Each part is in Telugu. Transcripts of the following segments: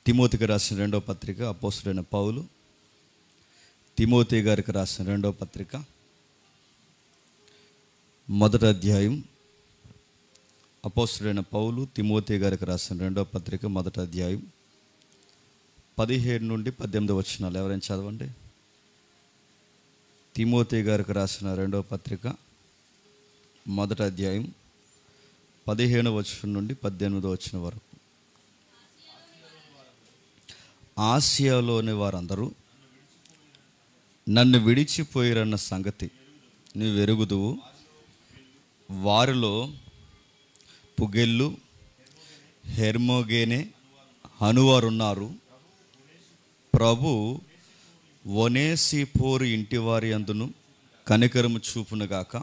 తిమోతికి రాసిన రెండవ పత్రిక అపోస్తుడైన పౌలు తిమోతి గారికి రాసిన రెండవ పత్రిక మొదటి అధ్యాయం. అపోస్తుడైన పౌలు తిమోతి గారికి రాసిన రెండవ పత్రిక మొదటి అధ్యాయం 17 నుండి 18 వచనాలు ఎవరైనా చదవండి. తిమోతి గారికి రాసిన రెండవ పత్రిక మొదటి అధ్యాయం 15 వచనం నుండి 18 వచనం వరకు. ఆసియాలోని వారందరూ నన్ను విడిచిపోయిరన్న సంగతి నీవు ఎరుగుదువు. వారిలో పుగెల్లు, హెర్మోగేనే అనువారున్నారు. ప్రభు ఒనేసిఫోరు ఇంటివారి అందును కనికరము చూపునుగాక.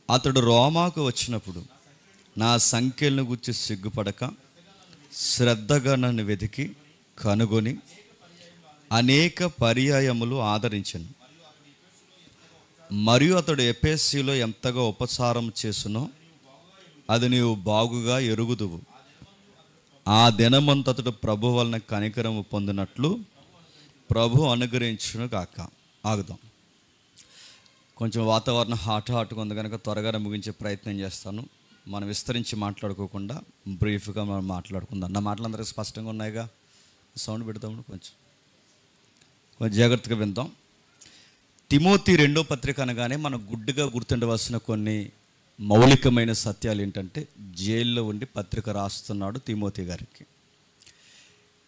అతడు రోమాకు వచ్చినప్పుడు నా సంఖ్యలను గురించి సిగ్గుపడక శ్రద్ధగా నన్ను వెతికి కనుగొని అనేక పర్యాయములు ఆదరించను. మరియు అతడు ఎఫెసీలో ఎంతగా ఉపచారం చేసునో అది నీవు బాగుగా ఎరుగుదువు. ఆ దినమంతటడు ప్రభు వలన కనికరము పొందినట్లు ప్రభు అనుగ్రహించును గాక. ఆగుదాం. కొంచెం వాతావరణం హాట్గా ఉంది కనుక త్వరగా ముగించే ప్రయత్నం చేస్తాను. మనం విస్తరించి మాట్లాడుకోకుండా బ్రీఫ్గా మనం మాట్లాడుకుందాం. నా మాటలందరికీ స్పష్టంగా ఉన్నాయిగా? సౌండ్ పెడతాము, కొంచెం జాగ్రత్తగా విందాం. తిమోతి రెండో పత్రిక అనగానే మనం గుడ్డుగా గుర్తుండవలసిన కొన్ని మౌలికమైన సత్యాలు ఏంటంటే, జైల్లో ఉండి పత్రిక రాస్తున్నాడు తిమోతి గారికి.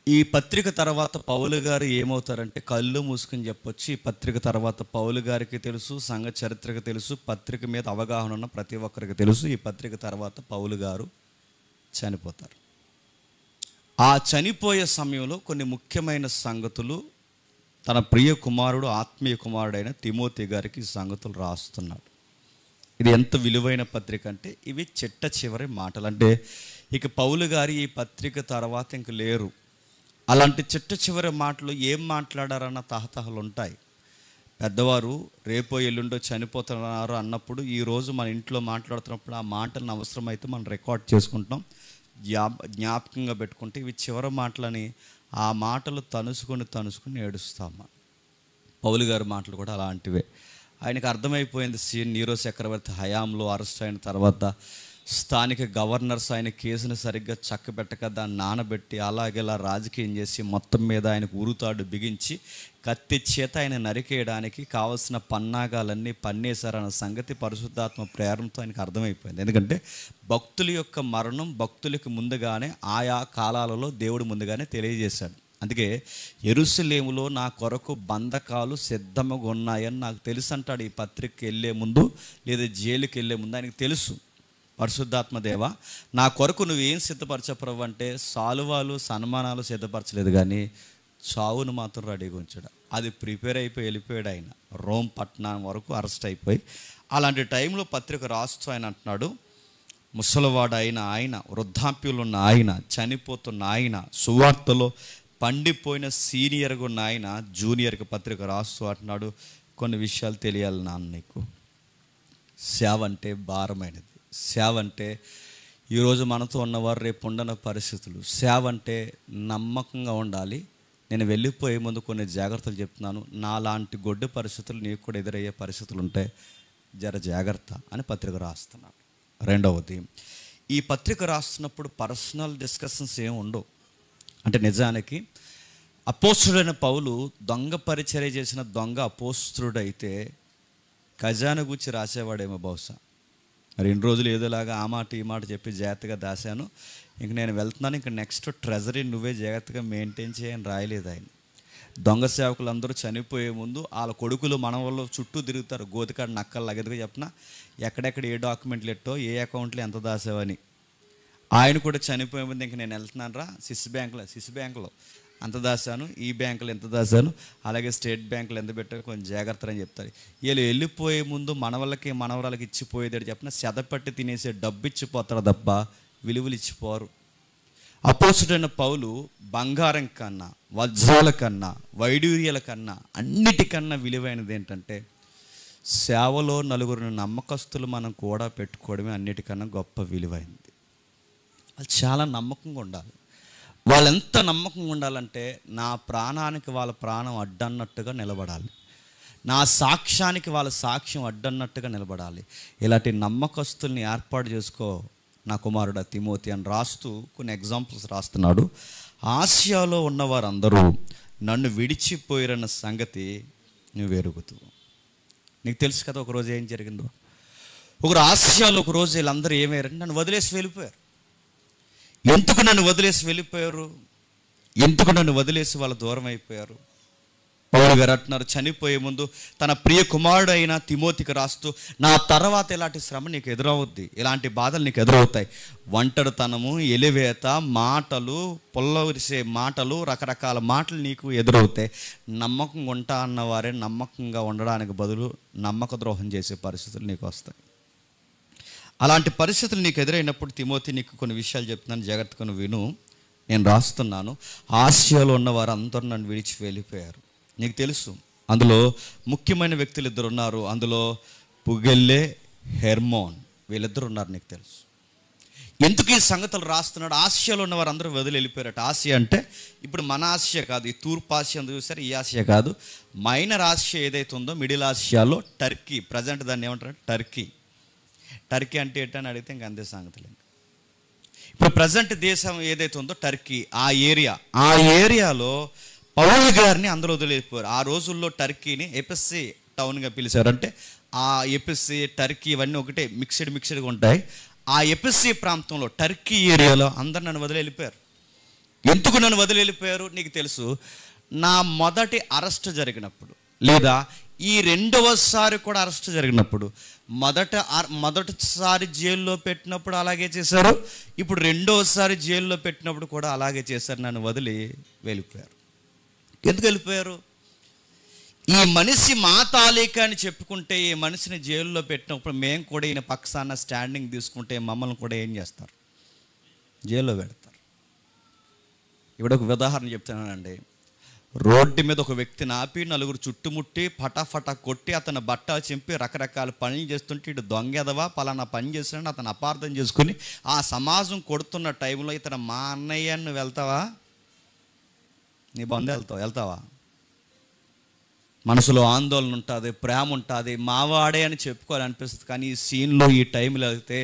ఈ పత్రిక తర్వాత పౌలు గారు ఏమవుతారంటే కళ్ళు మూసుకొని చెప్పొచ్చు. ఈ పత్రిక తర్వాత పౌలు గారికి తెలుసు, సంఘ చరిత్రకు తెలుసు, పత్రిక మీద అవగాహన ఉన్న ప్రతి ఒక్కరికి తెలుసు, ఈ పత్రిక తర్వాత పౌలు గారు చనిపోతారు. ఆ చనిపోయే సమయంలో కొన్ని ముఖ్యమైన సంగతులు తన ప్రియ కుమారుడు, ఆత్మీయ కుమారుడైన తిమోతి గారికి ఈ సంగతులు రాస్తున్నాడు. ఇది ఎంత విలువైన పత్రిక అంటే ఇవి చిట్ట చివరి మాటలు. అంటే ఇక పౌలు గారు ఈ పత్రిక తర్వాత ఇంక లేరు. అలాంటి చిట్ట చివరి మాటలు ఏం మాట్లాడారన్న తహతహలు ఉంటాయి. పెద్దవారు రేపో ఎల్లుండో చనిపోతున్నారు అన్నప్పుడు ఈరోజు మన ఇంట్లో మాట్లాడుతున్నప్పుడు ఆ మాటలను అవసరమైతే మనం రికార్డ్ చేసుకుంటాం, జ్ఞాపకంగా పెట్టుకుంటే ఇవి చివరి మాటలని ఆ మాటలు తనుసుకొని ఏడుస్తాము. పౌలు గారి మాటలు కూడా అలాంటివే. ఆయనకు అర్థమైపోయింది, నీరో చక్రవర్తి హయాంలో అరెస్ట్ అయిన తర్వాత స్థానిక గవర్నర్స్ ఆయన కేసును సరిగ్గా చక్కబెట్టక దాన్ని నానబెట్టి అలాగేలా రాజకీయం చేసి మొత్తం మీద ఆయనకు ఉరుతాడు బిగించి కత్తి చేత ఆయన నరికేయడానికి కావలసిన పన్నాగాలన్నీ పన్నేశారన్న సంగతి పరిశుద్ధాత్మ ప్రేరణతో ఆయనకు అర్థమైపోయింది. ఎందుకంటే భక్తుల యొక్క మరణం భక్తులకు ముందుగానే ఆయా కాలాలలో దేవుడు ముందుగానే తెలియజేశాడు. అందుకే యెరూషలేములో నా కొరకు బంధకాలు సిద్ధంగా ఉన్నాయని నాకు తెలుసు అంటాడు. ఈ పత్రికకి వెళ్ళే ముందు లేదా జైలుకి వెళ్ళే ముందు ఆయనకు తెలుసు. పరిశుద్ధాత్మ దేవ, నా కొరకు నువ్వేం సిద్ధపరచవు ప్రభు అంటే సాలువాలు సన్మానాలు సిద్ధపరచలేదు, కానీ చావును మాత్రం రెడీగా ఉంచాడు. అది ప్రిపేర్ అయిపోయి వెళ్ళిపోయాడు ఆయన. రోమ్ పట్టణం వరకు అరెస్ట్ అయిపోయి. అలాంటి టైంలో పత్రిక రాస్తూ ఆయన అంటున్నాడు, ముసలివాడు అయిన ఆయన, వృద్ధాప్యులు ఉన్న ఆయన, చనిపోతున్న ఆయన, సువార్తలో పండిపోయిన సీనియర్గా ఉన్న ఆయన జూనియర్కి పత్రిక రాస్తూ అంటున్నాడు, కొన్ని విషయాలు తెలియాలి నాన్న నీకు. సేవ అంటే భారమైనది. సేవ అంటే ఈరోజు మనతో ఉన్నవారు రేపు ఉండని పరిస్థితులు. సేవ అంటే నమ్మకంగా ఉండాలి. నేను వెళ్ళిపోయే ముందు కొన్ని జాగ్రత్తలు చెప్తున్నాను. నాలాంటి గొడ్డు పరిస్థితులు నీకు కూడా ఎదురయ్యే పరిస్థితులు ఉంటే జర జాగ్రత్త అని పత్రిక రాస్తున్నాడు. రెండవది, ఈ పత్రిక రాస్తున్నప్పుడు పర్సనల్ డిస్కషన్స్ ఏమి ఉండవు. అంటే నిజానికి అపోస్తుడైన పౌలు దొంగ పరిచర్య చేసిన దొంగ అపోస్తుడైతే ఖజానా గురించి రాసేవాడేమో బహుశా. మరి ఇన్ని రోజులు ఏదోలాగా ఆ మాట ఈ మాట చెప్పి జాగ్రత్తగా దాశాను, ఇంక నేను వెళ్తున్నాను, ఇంక నెక్స్ట్ ట్రెజరీ నువ్వే జాగ్రత్తగా మెయింటైన్ చేయని రాయలేదు ఆయన. దొంగ సేవకులందరూ చనిపోయే ముందు వాళ్ళ కొడుకులు మనవల్లో చుట్టూ తిరుగుతారు, గోతికాడ నక్కలు లగెదుగా చెప్పిన ఎక్కడెక్కడ ఏ డాక్యుమెంట్లు ఎట్టో ఏ అకౌంట్లో ఎంత దాసావని. ఆయన కూడా చనిపోయే ముందు ఇంక నేను వెళ్తున్నాను రా, సిస్ బ్యాంకులో అంత దాశాను, ఈ బ్యాంకులో ఎంత దాశాను, అలాగే స్టేట్ బ్యాంకులో ఎంత పెట్టారు, కొంచెం జాగ్రత్త అని చెప్తారు. వీళ్ళు వెళ్ళిపోయే ముందు మనవళ్ళకి మనవరాలకి ఇచ్చిపోయేదాడు చెప్పిన సెదపట్టి తినేసే డబ్బు ఇచ్చిపోతారు తప్ప విలువలు ఇచ్చిపోరు. అపోస్తుడైన పౌలు బంగారం కన్నా, వజ్రాల కన్నా, వైడూర్యాల కన్నా అన్నిటికన్నా విలువైనది ఏంటంటే సేవలో నలుగురు నమ్మకస్తులు మనం కూడా పెట్టుకోవడమే అన్నిటికన్నా గొప్ప విలువైనది. అది చాలా నమ్మకంగా ఉండాలి. వాళ్ళు ఎంత నమ్మకంగా ఉండాలంటే నా ప్రాణానికి వాళ్ళ ప్రాణం అడ్డన్నట్టుగా నిలబడాలి, నా సాక్ష్యానికి వాళ్ళ సాక్ష్యం అడ్డన్నట్టుగా నిలబడాలి. ఇలాంటి నమ్మకస్తుల్ని ఏర్పాటు చేసుకో నా కుమారుడు తిమోతి అని రాస్తూ కొన్ని ఎగ్జాంపుల్స్ రాస్తున్నాడు. ఆసియాలో ఉన్నవారందరూ నన్ను విడిచిపోయారన్న సంగతి నువ్వు ఎరుగుతూ. నీకు తెలుసు కదా ఒకరోజు ఏం జరిగిందో. ఒకరు ఆసియాలో ఒకరోజు వీళ్ళందరూ ఏమయ్యారంటే నన్ను వదిలేసి వెళ్ళిపోయారు. ఎందుకు నన్ను వదిలేసి వెళ్ళిపోయారు? ఎందుకు నన్ను వదిలేసి వాళ్ళు దూరం అయిపోయారు? పౌలు గారు అంటున్నారు, చనిపోయే ముందు తన ప్రియ కుమారుడు అయిన తిమోతికి రాస్తూ, నా తర్వాత ఇలాంటి శ్రమ నీకు ఎదురవుద్ది, ఇలాంటి బాధలు నీకు ఎదురవుతాయి. ఒంటరితనము, ఎలివేత, మాటలు, పొల్లవిరిసే మాటలు, రకరకాల మాటలు నీకు ఎదురవుతాయి. నమ్మకంగా ఉంటా అన్నవారే నమ్మకంగా ఉండడానికి బదులు నమ్మక ద్రోహం చేసే పరిస్థితులు నీకు వస్తాయి. అలాంటి పరిస్థితులు నీకు ఎదురైనప్పుడు తిమోతి నీకు కొన్ని విషయాలు చెప్తున్నాను, జాగ్రత్తగా విను. నేను రాస్తున్నాను, ఆసియాలో ఉన్న వారు అందరూ నన్ను విడిచి వెళ్ళిపోయారు. నీకు తెలుసు అందులో ముఖ్యమైన వ్యక్తులు ఇద్దరు ఉన్నారు. అందులో పుగెల్లే, హెర్మోన్, వీళ్ళిద్దరు ఉన్నారు. నీకు తెలుసు ఎందుకు ఈ సంగతులు రాస్తున్నాడు? ఆసియాలో ఉన్న వారు అందరూ వదిలి వెళ్ళిపోయారట. ఆసియా అంటే ఇప్పుడు మన ఆసియా కాదు, ఈ తూర్పు ఆసియా ఎందుకు చూసారు, ఈ ఆసియా కాదు. మైనర్ ఆసియా ఏదైతే ఉందో మిడిల్ ఆసియాలో టర్కీ, ప్రజెంట్ దాన్ని ఏమంటారు, టర్కీ. టర్కీ అంటే ఏంటని అడిగితే ఇంక అంతే సంగతులు. ఇప్పుడు ప్రజెంట్ దేశం ఏదైతే ఉందో టర్కీ, ఆ ఏరియాలో పౌలు గారిని అందరూ వదిలేకపోయారు. ఆ రోజుల్లో టర్కీని ఎపిస్సి టౌన్గా పిలిచారు. అంటే ఆ ఎపిస్సి, టర్కీ ఇవన్నీ ఒకటే మిక్స్డ్గా ఉంటాయి. ఆ ఎపిస్సి ప్రాంతంలో టర్కీ ఏరియాలో అందరు నన్ను వదిలి వెళ్ళిపోయారు. ఎందుకు నన్ను వదిలి వెళ్ళిపోయారు? నీకు తెలుసు, నా మొదటి అరెస్ట్ జరిగినప్పుడు, లేదా ఈ రెండవసారి కూడా అరెస్ట్ జరిగినప్పుడు, మొదటిసారి జైల్లో పెట్టినప్పుడు అలాగే చేశారు, ఇప్పుడు రెండవసారి జైల్లో పెట్టినప్పుడు కూడా అలాగే చేశారు. నన్ను వదిలి వెళ్ళిపోయారు. ఎందుకు వెళ్ళిపోయారు? ఈ మనిషి మా తాలూకా అని చెప్పుకుంటే, ఈ మనిషిని జైల్లో పెట్టినప్పుడు మేము కూడా ఈయన పక్షాన స్టాండింగ్ తీసుకుంటే మమ్మల్ని కూడా ఏం చేస్తారు, జైల్లో పెడతారు. ఇప్పుడు ఒక ఉదాహరణ చెప్తున్నానండి. రోడ్డు మీద ఒక వ్యక్తిని ఆపి నలుగురు చుట్టుముట్టి ఫటాఫటా కొట్టి అతను బట్ట చింపి రకరకాల పనులు చేస్తుంటే, ఇటు దొంగెదవా పలానా పని చేస్తున్నాడు అతను అపార్థం చేసుకుని ఆ సమాజం కొడుతున్న టైంలో ఇతను మా అన్నయ్య నువ్వు వెళ్తావా? నీ బంధు వెళ్తావా? మనసులో ఆందోళన ఉంటుంది, ప్రేమ ఉంటుంది, మావాడే అని చెప్పుకోవాలనిపిస్తుంది. కానీ ఈ సీన్లో ఈ టైంలో అయితే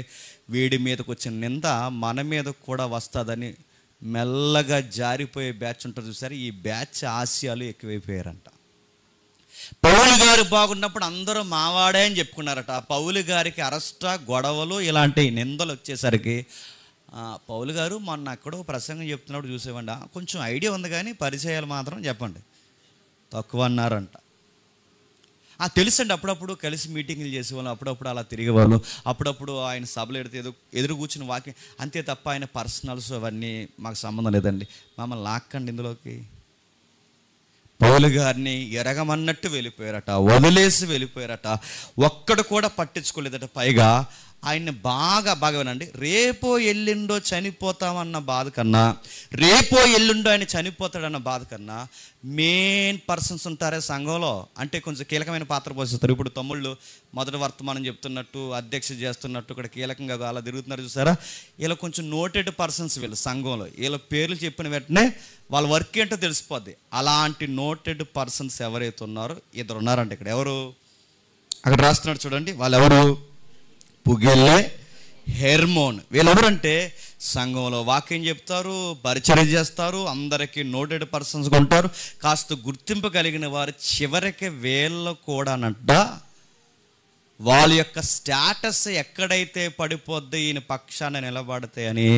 వీడి మీదకి వచ్చిన నింద మన మీద కూడా వస్తుందని మెల్లగా జారిపోయే బ్యాచ్ ఉంటుంది చూసారు. ఈ బ్యాచ్ ఆసియాలు ఎక్కువైపోయారంట. పౌలు గారు బాగున్నప్పుడు అందరూ మావాడే అని చెప్పుకున్నారట. పౌలు గారికి అరెస్టా, గొడవలు, ఇలాంటి నిందలు వచ్చేసరికి పౌలు గారు మొన్న ఎక్కడో ప్రసంగం చెప్తున్నప్పుడు చూసేవండి, కొంచెం ఐడియా ఉంది కానీ పరిచయాలు మాత్రం చెప్పండి తక్కువ అన్నారంట. తెలుసండి, అప్పుడప్పుడు కలిసి మీటింగ్లు చేసేవాళ్ళం, అప్పుడప్పుడు అలా తిరిగేవాళ్ళు, అప్పుడప్పుడు ఆయన సభలు ఎదురు కూర్చుని వాకింగ్, అంతే తప్ప ఆయన పర్సనల్స్ అవన్నీ మాకు సంబంధం లేదండి. మమ్మల్ని లాక్కండి ఇందులోకి. పౌలు గారిని ఎరగమన్నట్టు వెళ్ళిపోయారట, వదిలేసి వెళ్ళిపోయారట, ఒక్కడు కూడా పట్టించుకోలేదట. పైగా ఆయన్ని బాగా వినండి, రేపో ఎల్లుండో చనిపోతామన్న బాధ కన్నా, రేపో ఎల్లుండో ఆయన చనిపోతాడన్న బాధ కన్నా, మెయిన్ పర్సన్స్ ఉంటారే సంఘంలో, అంటే కొంచెం కీలకమైన పాత్ర పోషిస్తారు. ఇప్పుడు తమ్ముళ్ళు మొదటి వర్తమానం చెప్తున్నట్టు, అధ్యక్ష చేస్తున్నట్టు ఇక్కడ కీలకంగా అలా తిరుగుతున్నారు చూసారా. ఇలా కొంచెం నోటెడ్ పర్సన్స్ వీళ్ళు సంఘంలో, వీళ్ళ పేర్లు చెప్పిన వెంటనే వాళ్ళ వర్క్ ఏంటో తెలిసిపోద్ది. అలాంటి నోటెడ్ పర్సన్స్ ఎవరైతే ఉన్నారో ఇద్దరు ఉన్నారంటే ఇక్కడ. ఎవరు? అక్కడ రాస్తున్నాడు చూడండి, వాళ్ళు ఎవరు? పుగెల్లే, హెర్మోన్. వీళ్ళెవరంటే సంఘంలో వాక్యం చెప్తారు, పరిచర్య చేస్తారు, అందరికీ నోటెడ్ పర్సన్స్గా ఉంటారు, కాస్త గుర్తింపు కలిగిన వారు. చివరికి వీళ్ళు కూడానంట వాళ్ళ యొక్క స్టేటస్ ఎక్కడైతే పడిపోద్ది ఈయన పక్షాన నిలబడితే అని,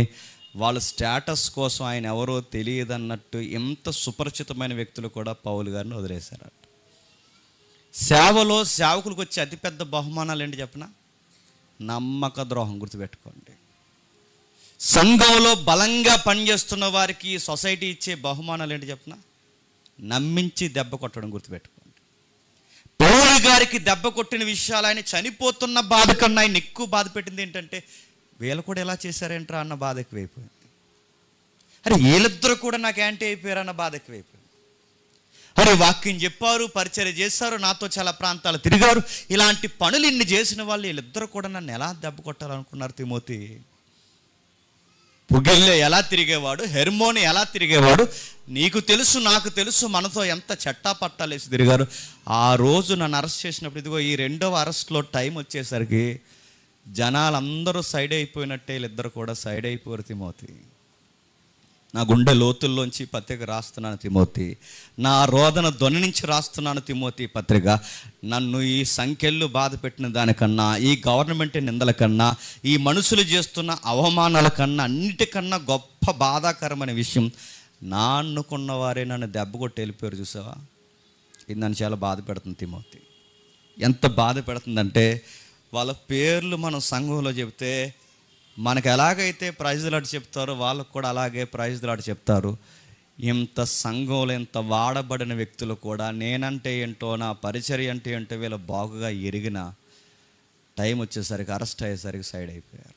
వాళ్ళ స్టేటస్ కోసం ఆయన ఎవరో తెలియదన్నట్టు ఎంత సుపరిచితమైన వ్యక్తులు కూడా పౌలు గారిని వదిలేశారట. సేవలో సేవకులకు వచ్చే అతిపెద్ద బహుమానాలు ఏంటి చెప్పనా? నమ్మక ద్రోహం. గుర్తుపెట్టుకోండి. సంఘంలో బలంగా పనిచేస్తున్న వారికి సొసైటీ ఇచ్చే బహుమానాలు ఏంటి చెప్పనా? నమ్మించి దెబ్బ కొట్టడం. గుర్తుపెట్టుకోండి. పౌలు గారికి దెబ్బ కొట్టిన విషయాలు, ఆయన చనిపోతున్న బాధ కన్నా ఆయన ఎక్కువ బాధ పెట్టింది ఏంటంటే, వీళ్ళు కూడా ఎలా చేశారేంట్రా అన్న బాధ ఎక్కువైపోయింది. అరే వీళ్ళిద్దరూ కూడా నాకు యాంటీ అయిపోయారన్న బాధ ఎక్కువైపోయింది. అరే వాక్యం చెప్పారు, పరిచర్య చేశారు, నాతో చాలా ప్రాంతాలు తిరిగారు, ఇలాంటి పనులు ఇన్ని చేసిన వాళ్ళు వీళ్ళిద్దరూ కూడా నన్ను ఎలా దెబ్బ కొట్టాలనుకున్నారు తిమోతి? పుగెల్లే ఎలా తిరిగేవాడు, హెర్మోని ఎలా తిరిగేవాడు, నీకు తెలుసు, నాకు తెలుసు, మనతో ఎంత చట్టా పట్టాలేసి తిరిగారు. ఆ రోజు నన్ను అరెస్ట్ చేసినప్పుడు, ఇదిగో ఈ రెండవ అరెస్ట్లో టైం వచ్చేసరికి జనాలందరూ సైడ్ అయిపోయినట్టే, వీళ్ళిద్దరు కూడా సైడ్ అయిపోయారు. తిమోతి, నా గుండె లోతుల్లోంచి పత్రిక రాస్తున్నాను తిమోతి, నా రోదన ధ్వని నుంచి రాస్తున్నాను తిమోతి పత్రిక. నన్ను ఈ సంఖ్యలు బాధ పెట్టిన దానికన్నా, ఈ గవర్నమెంట్ నిందల కన్నా, ఈ మనుషులు చేస్తున్న అవమానాల కన్నా, అన్నిటికన్నా గొప్ప బాధాకరమైన విషయం, నా అనుకున్న వారే నన్ను దెబ్బ కొట్టి వెళ్ళిపోయారు. చూసావా, ఇది నన్ను చాలా బాధ పెడుతుంది తిమోతి. ఎంత బాధ పెడుతుందంటే, వాళ్ళ పేర్లు మనం సంఘంలో చెబితే మనకు ఎలాగైతే ప్రైజ్ లాట్ చెప్తారో వాళ్ళకు కూడా అలాగే ప్రైజ్ లాట్ చెప్తారు. ఇంత సంఘంలో ఇంత వాడబడిన వ్యక్తులు కూడా నేనంటే ఏంటో, నా పరిచర్య అంటే ఏంటో వీళ్ళు బాగుగా ఎరిగిన టైం వచ్చేసరికి, అరెస్ట్ అయ్యేసరికి సైడ్ అయిపోయారు.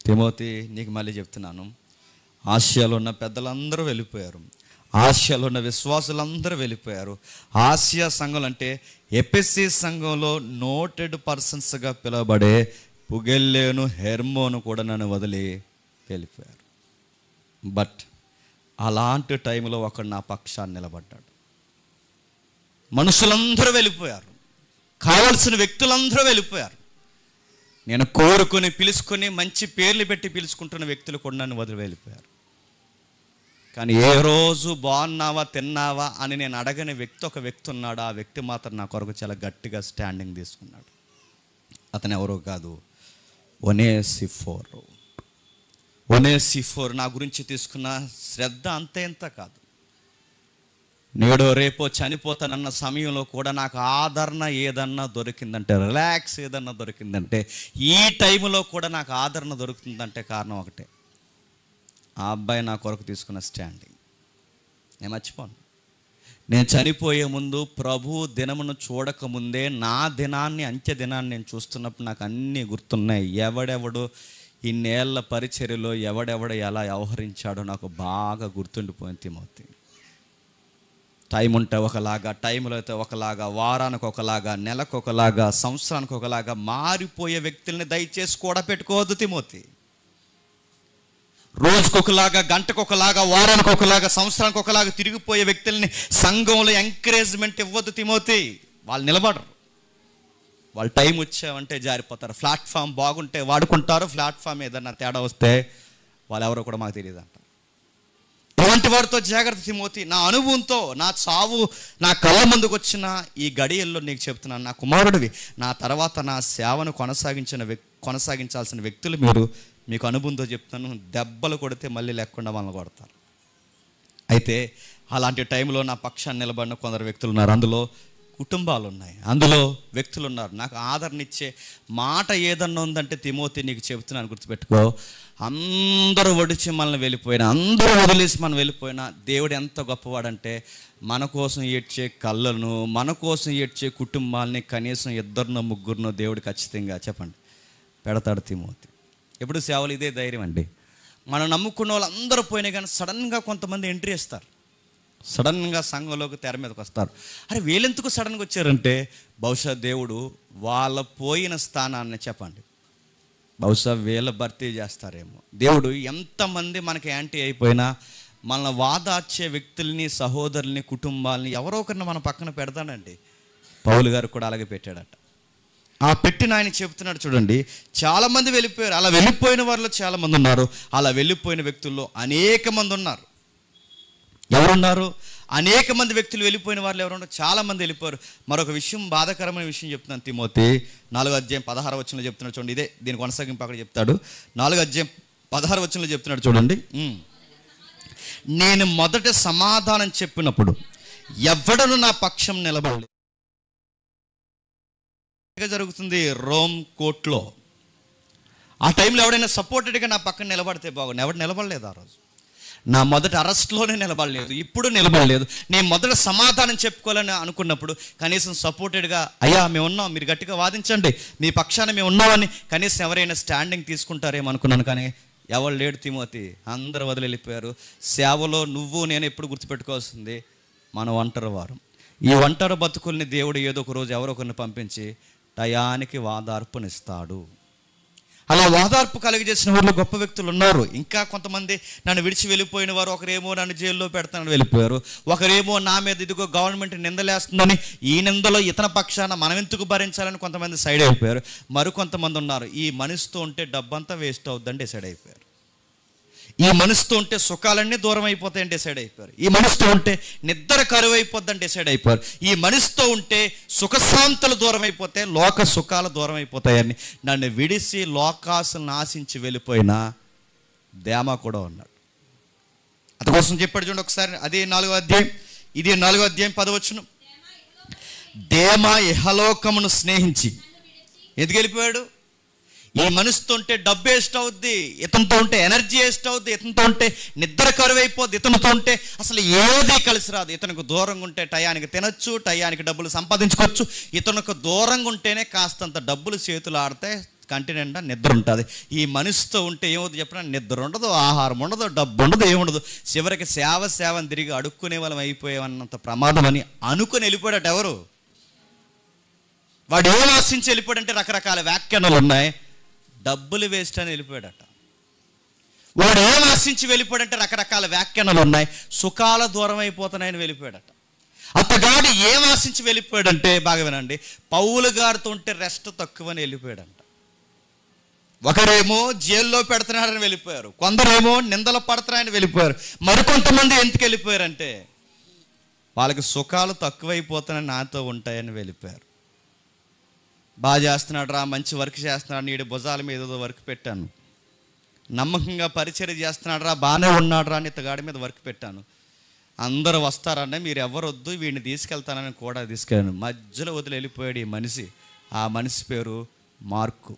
తిమోతి, నీకు మళ్ళీ చెప్తున్నాను, ఆసియాలో ఉన్న పెద్దలందరూ వెళ్ళిపోయారు, ఆసియాలో ఉన్న విశ్వాసులందరూ వెళ్ళిపోయారు. ఆసియా సంఘం అంటే ఎఫెసీ సంఘంలో నోటెడ్ పర్సన్స్గా పిలువబడే పుగెల్లేను, హెర్మోను కూడా నన్ను వదిలి వెళ్ళిపోయారు. బట్ అలాంటి టైంలో ఒకడు నా పక్షాన్ని నిలబడ్డాడు. మనుషులందరూ వెళ్ళిపోయారు, కావలసిన వ్యక్తులందరూ వెళ్ళిపోయారు, నేను కోరుకొని పిలుచుకొని మంచి పేర్లు పెట్టి పిలుచుకుంటున్న వ్యక్తులు కూడా నన్ను వదిలి వెళ్ళిపోయారు. కానీ ఏ రోజు బాగున్నావా, తిన్నావా అని నేను అడగని వ్యక్తి ఒక వ్యక్తి ఉన్నాడు. ఆ వ్యక్తి మాత్రం నా కొరకు చాలా గట్టిగా స్టాండింగ్ తీసుకున్నాడు. అతను ఎవరో కాదు, ఒనేసిఫోరు. ఒనేసిఫోరు నా గురించి తీసుకున్న శ్రద్ధ అంతే ఇంత కాదు. నేడో రేపో చనిపోతానన్న సమయంలో కూడా నాకు ఆదరణ ఏదన్నా దొరికిందంటే, రిలాక్స్ ఏదన్నా దొరికిందంటే, ఈ టైంలో కూడా నాకు ఆదరణ దొరుకుతుందంటే కారణం ఒకటే, ఆ అబ్బాయి నా కొరకు తీసుకున్న స్టాండింగ్. నేను మర్చిపోను. నేను చనిపోయే ముందు ప్రభు దినమును చూడకముందే నా దినాన్ని, అంత్య దినాన్ని నేను చూస్తున్నప్పుడు నాకు అన్నీ గుర్తున్నాయి. ఎవడెవడు ఇన్నేళ్ల పరిచర్యలో ఎవడెవడు ఎలా వ్యవహరించాడో నాకు బాగా గుర్తుండిపోయింది తిమోతి. టైం ఉంటే ఒకలాగా, టైంలో అయితే ఒకలాగా, వారానికి ఒకలాగా, నెలకు ఒకలాగా, సంవత్సరానికి ఒకలాగా మారిపోయే వ్యక్తుల్ని దయచేసి కూడా పెట్టుకోవద్దు తిమోతి. రోజుకొకలాగా, గంటకొకలాగా, వారానికి ఒకలాగా, సంవత్సరానికి ఒకలాగా తిరిగిపోయే వ్యక్తుల్ని సంఘంలో ఎంకరేజ్మెంట్ ఇవ్వద్దు తిమోతి. వాళ్ళు నిలబడరు, వాళ్ళు టైం వచ్చామంటే జారిపోతారు. ప్లాట్ఫామ్ బాగుంటే వాడుకుంటారు, ప్లాట్ఫామ్ ఏదన్నా తేడా వస్తే వాళ్ళు ఎవరో కూడా మాకు తెలియదు అంటారు. ఇలాంటి వారితో జాగ్రత్త తిమోతి. నా అనుభవంతో, నా చావు నా కళ్ళ ముందుకు వచ్చిన ఈ గడియల్లో నీకు చెప్తున్నాను, నా కుమారుడివి, నా తర్వాత నా సేవను కొనసాగించాల్సిన వ్యక్తులు మీరు. మీకు అనుభవంతో చెప్తాను, దెబ్బలు కొడితే మళ్ళీ లేకుండా వాళ్ళని కొడతారు. అయితే అలాంటి టైంలో నా పక్షాన్ని నిలబడిన కొందరు వ్యక్తులు ఉన్నారు. అందులో కుటుంబాలు ఉన్నాయి, అందులో వ్యక్తులు ఉన్నారు. నాకు ఆదరణ ఇచ్చే మాట ఏదన్నా ఉందంటే తిమోతి నీకు చెబుతున్నాను, గుర్తుపెట్టుకో. అందరూ ఒడిచి మనల్ని వెళ్ళిపోయినా, అందరూ వదిలేసి మనం వెళ్ళిపోయినా, దేవుడు ఎంత గొప్పవాడంటే మన కోసం ఏడ్చే కళ్ళను, మన కోసం ఏడ్చే కుటుంబాలని కనీసం 2 3 దేవుడు ఖచ్చితంగా చెప్పండి పెడతాడు తిమోతి. ఎప్పుడు సేవలు ఇదే ధైర్యం అండి. మనం నమ్ముకున్న వాళ్ళందరూ పోయినా కానీ సడన్గా కొంతమంది ఎంట్రీ ఇస్తారు, సడన్గా సంఘంలోకి తెర మీదకి వస్తారు. అరే వీళ్ళెందుకు సడన్గా వచ్చారంటే, బహుశా దేవుడు వాళ్ళ పోయిన స్థానాన్ని చెప్పండి, బహుశా వీళ్ళ భర్తీ చేస్తారేమో. దేవుడు ఎంతమంది మనకి యాంటీ అయిపోయినా మనల్ని వాదార్చే వ్యక్తుల్ని, సహోదరుల్ని, కుటుంబాలని ఎవరో ఒకరిని మన పక్కన పెడతానండి. పౌలు గారు కూడా అలాగే పెట్టాడట. ఆ పెట్టిన ఆయన చెప్తున్నాడు చూడండి, చాలామంది వెళ్ళిపోయారు. అలా వెళ్ళిపోయిన వారిలో చాలామంది ఉన్నారు, అలా వెళ్ళిపోయిన వ్యక్తుల్లో అనేక మంది ఉన్నారు. ఎవరున్నారు? అనేక మంది వ్యక్తులు వెళ్ళిపోయిన వాళ్ళు ఎవరున్నారు? చాలామంది వెళ్ళిపోయారు. మరొక విషయం, బాధాకరమైన విషయం చెప్తున్నాను తిమోతి. 4:16 చెప్తున్నాడు చూడండి, ఇదే దీని కొనసాగింపు అక్కడ చెప్తాడు. 4:16 చెప్తున్నాడు చూడండి, నేను మొదట సమాధానం చెప్పినప్పుడు ఎవడను నా పక్షం నిలబడలేదు. జరుగుతుంది రోమ్ కోర్టులో. ఆ టైంలో ఎవడైనా సపోర్టెడ్గా నా పక్కన నిలబడితే బాగుంది. ఎవడు నిలబడలేదు ఆ రోజు. నా మొదటి అరెస్ట్లోనే నిలబడలేదు, ఇప్పుడు నిలబడలేదు. నేను మొదట సమాధానం చెప్పుకోవాలని అనుకున్నప్పుడు కనీసం సపోర్టెడ్గా, అయ్యా మేము ఉన్నాం, మీరు గట్టిగా వాదించండి, మీ పక్షాన మేము ఉన్నామని కనీసం ఎవరైనా స్టాండింగ్ తీసుకుంటారేమో అనుకున్నాను. కానీ ఎవరు లేడు తిమోతి, అందరూ వదిలి వెళ్ళిపోయారు. సేవలో నువ్వు నేను ఎప్పుడు గుర్తుపెట్టుకోవాల్సింది, మన ఒంటరి వారు. ఈ ఒంటరి బతుకుల్ని దేవుడు ఏదో ఒక రోజు ఎవరో ఒకరిని పంపించి టయానికి వాదార్పునిస్తాడు. అలా ఓదార్పు కలిగజేసిన వారిలో గొప్ప వ్యక్తులు ఉన్నారు. ఇంకా కొంతమంది నన్ను విడిచి వెళ్ళిపోయిన వారు, ఒకరేమో నన్ను జైల్లో పెడతానని వెళ్ళిపోయారు, ఒకరేమో నా మీద ఇదిగో గవర్నమెంట్ నిందలేస్తుందని ఈ నిందలో ఇతని పక్షాన మనం ఎందుకు భరించాలని కొంతమంది సైడ్ అయిపోయారు. మరికొంతమంది ఉన్నారు, ఈ మనిషితో ఉంటే డబ్బంతా వేస్ట్ అవుద్దని డిసైడ్ అయిపోయారు. ఈ మనసుతో ఉంటే సుఖాలన్నీ దూరం అయిపోతాయని డిసైడ్ అయిపోయారు. ఈ మనసుతో ఉంటే నిద్ర కరువు అయిపోద్దని డిసైడ్ అయిపోయారు. ఈ మనసుతో ఉంటే సుఖశాంతులు దూరం అయిపోతే లోక సుఖాలు దూరం అయిపోతాయని నన్ను విడిసి లోకాసులను ఆశించి వెళ్ళిపోయిన దేమా కూడా ఉన్నాడు. అందుకోసం చెప్పాడు చూడండి ఒకసారి, అదే 4వ అధ్యాయం, ఇది 4వ అధ్యాయం 10వ వచనం. దేమా ఇహలోకమును స్నేహించి ఎందుకు వెళ్ళిపోయాడు? ఈ మనసుతో ఉంటే డబ్బు వేస్ట్ అవుద్ది, ఇతనితో ఉంటే ఎనర్జీ వేస్ట్ అవుద్ది, ఇతనితో ఉంటే నిద్ర కరువు అయిపోద్ది, ఇతనితో ఉంటే అసలు ఏది కలిసి రాదు. ఇతనికి దూరంగా ఉంటే టయానికి తినచ్చు, టయానికి డబ్బులు సంపాదించుకోవచ్చు. ఇతనికి దూరంగా ఉంటేనే కాస్తంత డబ్బులు చేతులు ఆడితే కంటి నిండా నిద్ర ఉంటుంది. ఈ మనిషితో ఉంటే ఏమవుతుంది చెప్పిన, నిద్ర ఉండదు, ఆహారం ఉండదు, డబ్బు ఉండదు, ఏముండదు. చివరికి సేవని తిరిగి అడుక్కునే వాళ్ళం అయిపోయామన్నంత ప్రమాదం అని అనుకుని వెళ్ళిపోయాడట. ఎవరు వాడు ఏం ఆశించి వెళ్ళిపోయాడంటే రకరకాల వ్యాఖ్యానాలు ఉన్నాయి. డబ్బులు వేస్ట్ అని వెళ్ళిపోయాడట. వాడు ఏం ఆశించి వెళ్ళిపోయాడంటే రకరకాల వ్యాఖ్యానాలు ఉన్నాయి. సుఖాల దూరం అయిపోతున్నాయని వెళ్ళిపోయాడట. అతగాడు ఏం ఆశించి వెళ్ళిపోయాడంటే బాగా వినండి, పౌలు గారితో ఉంటే రెస్ట్ తక్కువని వెళ్ళిపోయాడంట. ఒకరేమో జైల్లో పెడుతున్నాడని వెళ్ళిపోయారు, కొందరేమో నిందలు పడుతున్నాయని వెళ్ళిపోయారు. మరికొంతమంది ఎందుకు వెళ్ళిపోయారంటే వాళ్ళకి సుఖాలు తక్కువైపోతున్నాయని నాతో ఉంటాయని వెళ్ళిపోయారు. బాగా చేస్తున్నాడు రా, మంచి వర్క్ చేస్తున్నాడు, నీడి భుజాల మీద ఏదో వర్క్ పెట్టాను, నమ్మకంగా పరిచర్య చేస్తున్నాడు రా, బాగానే ఉన్నాడు రా అని ఇతగాడి మీద వర్క్ పెట్టాను, అందరూ వస్తారన్న మీరు ఎవరు వద్దు, వీడిని తీసుకెళ్తానని కూడా తీసుకెళ్ళాను. మధ్యలో వదిలి వెళ్ళిపోయాడు ఈ మనిషి. ఆ మనిషి పేరు మార్కు.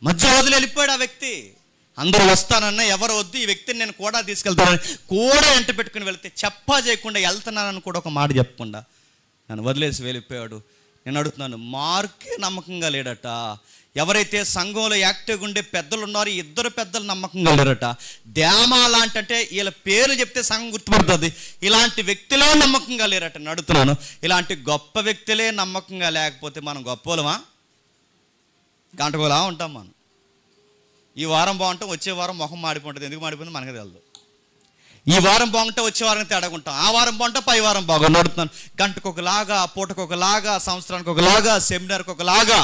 మధ్యలో వదిలి వెళ్ళిపోయాడు ఆ వ్యక్తి. అందరూ వస్తానన్నా ఎవరు వద్దు, ఈ వ్యక్తిని నేను కూడా తీసుకెళ్తానని కూడా ఎంట పెట్టుకుని వెళ్తే చెప్పా చేయకుండా వెళ్తున్నానని కూడా ఒక మాట చెప్పకుండా నన్ను వదిలేసి వెళ్ళిపోయాడు. నేను అడుగుతున్నాను, మార్కే నమ్మకంగా లేడట. ఎవరైతే సంఘంలో యాక్టివ్గా ఉండే పెద్దలు ఉన్నారో ఇద్దరు పెద్దలు నమ్మకంగా లేరట. దేమా లాంటి, అంటే వీళ్ళ పేరు చెప్తే సంఘం గుర్తుపడుతుంది, ఇలాంటి వ్యక్తులే నమ్మకంగా లేరట. నేను అడుగుతున్నాను, ఇలాంటి గొప్ప వ్యక్తులే నమ్మకంగా లేకపోతే మనం గొప్పలమా? గంటకోలా ఉంటాం మనం. ఈ వారం బాగుంటాం, వచ్చే వారం మొహం మాడిపోతుంది. ఎందుకు మాడిపోతుంది మనకు తెలియదు. ఈ వారం బాగుంటే వచ్చే వారం తేడాకుంటాం, ఆ వారం బాగుంటే పై వారం బాగుంది. అడుగుతున్నాను, గంటకు ఒకలాగా, పూటకు ఒకలాగా, సంవత్సరానికి ఒకలాగా, సెమినార్కి ఒకలాగా,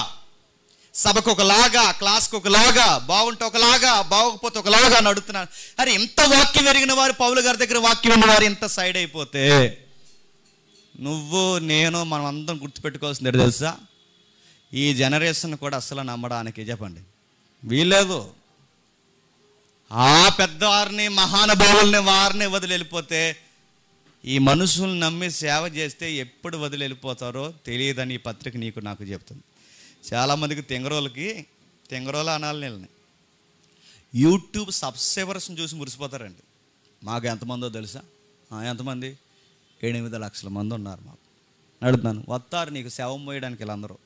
సభకు ఒకలాగా, క్లాస్కి ఒకలాగా, బాగుంటే ఒకలాగా, బాగోకపోతే ఒకలాగా అని అడుగుతున్నాను. అరే ఇంత వాక్యం ఎరిగిన వారు, పౌలు గారి దగ్గర వాక్యం ఉన్న వారు ఇంత సైడ్ అయిపోతే నువ్వు నేను మనం అందరం గుర్తుపెట్టుకోవాల్సింది తెలుసా? ఈ జనరేషన్ కూడా అసలు నమ్మడానికి చెప్పండి వీల్లేదు. ఆ పెద్దవారిని, మహానుభావుల్ని, వారిని వదిలి వెళ్ళిపోతే ఈ మనుషుల్ని నమ్మి సేవ చేస్తే ఎప్పుడు వదిలి వెళ్ళిపోతారో తెలియదని ఈ పత్రిక నీకు నాకు చెప్తుంది. చాలామందికి తెంగరోలు అనాలి నీళ్ళని యూట్యూబ్ సబ్స్క్రైబర్స్ని చూసి మురిసిపోతారండి. మాకు ఎంతమందో తెలుసా? ఎంతమంది? 8 లక్షల మంది ఉన్నారు మాకు. అడుగుతున్నాను, వస్తారు నీకు సేవ మోయడానికి వీళ్ళందరూ.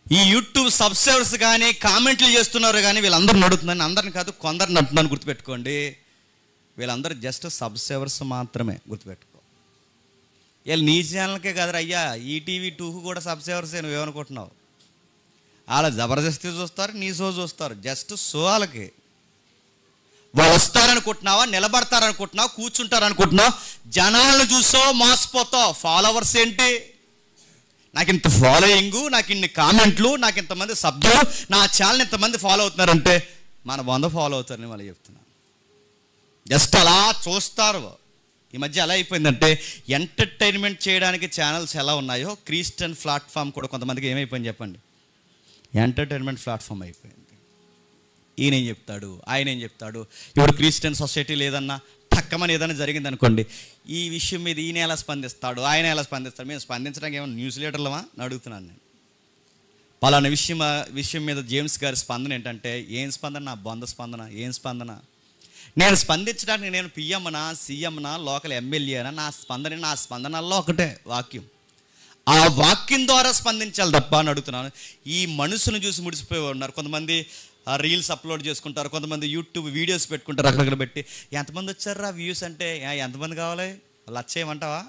ఈ యూట్యూబ్ సబ్స్క్రైబర్స్ కానీ కామెంట్లు చేస్తున్నారు కానీ వీళ్ళందరూ నడుతున్నాను, అందరిని కాదు కొందరు నడుతున్నాను, గుర్తుపెట్టుకోండి. వీళ్ళందరూ జస్ట్ సబ్స్క్రైబర్స్ మాత్రమే, గుర్తుపెట్టుకో. వీళ్ళు నీ ఛానల్కే కాదు అయ్యా, ఈటీవీ 2కు కూడా సబ్స్క్రైబర్సే. నువ్వేమనుకుంటున్నావు? వాళ్ళ జబర్దస్తి చూస్తారు, నీ షో చూస్తారు, జస్ట్ షో వాళ్ళకి. వాళ్ళు వస్తారనుకుంటున్నావా, నిలబడతారనుకుంటున్నావు, కూర్చుంటారనుకుంటున్నావు, జనాలను చూసో మోసపోతావు. ఫాలోవర్స్ ఏంటి? నాకు ఇంత ఫాలోయింగు, నాకు ఇన్ని కామెంట్లు, నాకు ఇంతమంది సభ్యులు, నా ఛానల్ ఇంతమంది ఫాలో అవుతున్నారంటే మన 100 ఫాలో అవుతారని వాళ్ళు చెప్తున్నాను. జస్ట్ అలా చూస్తారు. ఈ మధ్య ఎలా అయిపోయిందంటే ఎంటర్టైన్మెంట్ చేయడానికి ఛానల్స్ ఎలా ఉన్నాయో క్రిస్టియన్ ప్లాట్ఫామ్ కూడా కొంతమందికి ఏమైపోయింది చెప్పండి? ఎంటర్టైన్మెంట్ ప్లాట్ఫామ్ అయిపోయింది. ఈయన ఏం చెప్తాడు, ఆయన ఏం చెప్తాడు. ఇప్పుడు క్రిస్టియన్ సొసైటీ లేదన్నా తక్కమని ఏదైనా జరిగింది అనుకోండి, ఈ విషయం మీద ఈయన ఎలా స్పందిస్తాడు, ఆయన ఎలా స్పందిస్తాడు. మేము స్పందించడానికి ఏమైనా న్యూస్ లీడర్లమా అని అడుగుతున్నాను నేను. పలానా విషయం మీద జేమ్స్ గారి స్పందన ఏంటంటే, ఏం స్పందన? నా బొంద స్పందన. ఏం స్పందన? నేను స్పందించడానికి నేను పిఎంనా, సీఎంనా, లోకల్ ఎమ్మెల్యేనా? నా స్పందనల్లో ఒకటే వాక్యం. ఆ వాక్యం ద్వారా స్పందించాలి తప్ప అని అడుగుతున్నాను. ఈ మనసును చూసి ముడిసిపోయి ఉన్నారు. కొంతమంది రీల్స్ అప్లోడ్ చేసుకుంటారు, కొంతమంది యూట్యూబ్ వీడియోస్ పెట్టుకుంటారు, అక్కడక్కడ పెట్టి ఎంతమంది వచ్చారా వ్యూస్ అంటే ఎంతమంది కావాలి? 1,00,000 ఏమంటావా?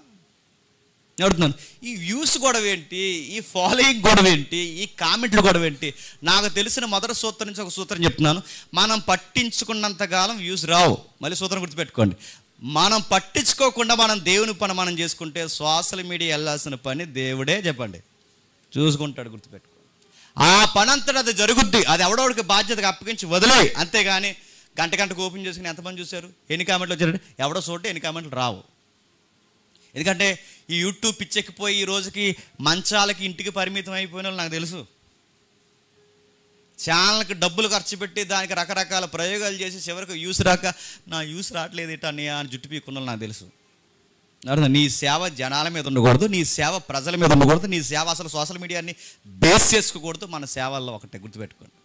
అడుగుతున్నాను, ఈ వ్యూస్ గొడవ ఏంటి, ఈ ఫాలోయింగ్ గొడవ ఏంటి, ఈ కామెంట్లు గొడవ ఏంటి? నాకు తెలిసిన మొదటి సూత్రం నుంచి ఒక సూత్రం చెప్తున్నాను. మనం పట్టించుకున్నంతకాలం వ్యూస్ రావు. మళ్ళీ సూత్రం గుర్తుపెట్టుకోండి. మనం పట్టించుకోకుండా మనం దేవుని పని మనం చేసుకుంటే సోషల్ మీడియా వెళ్ళాల్సిన పని దేవుడే చెప్పండి చూసుకుంటాడు. గుర్తుపెట్టుకోండి. ఆ పని అంతటా అది జరుగుద్ది. అది ఎవడోడికి బాధ్యతగా అప్పగించి వదిలే. అంతేగాని గంటకు ఓపెన్ చేసుకుని ఎంతమంది చూశారు, ఎన్ని కామెంట్లు వచ్చారు, ఎవడో చూడండి ఎన్ని కామెంట్లు రావు. ఎందుకంటే ఈ యూట్యూబ్ పిచ్చెక్కిపోయి ఈ రోజుకి మంచాలకి ఇంటికి పరిమితం అయిపోయిన వాళ్ళు నాకు తెలుసు. ఛానల్కి డబ్బులు ఖర్చు పెట్టి దానికి రకరకాల ప్రయోగాలు చేసి చివరికి యూస్ రాక నా యూస్ రావట్లేదు ఇటన్నయ్య అని జుట్టు పీక్కున్న వాళ్ళు నాకు తెలుసు. నీ సేవ జనాల మీద ఉండకూడదు, నీ సేవ ప్రజల మీద ఉండకూడదు, నీ సేవ అసలు సోషల్ మీడియాని బేస్ చేసుకోకూడదు. మన సేవల్లో ఒకటే గుర్తుపెట్టుకోండి,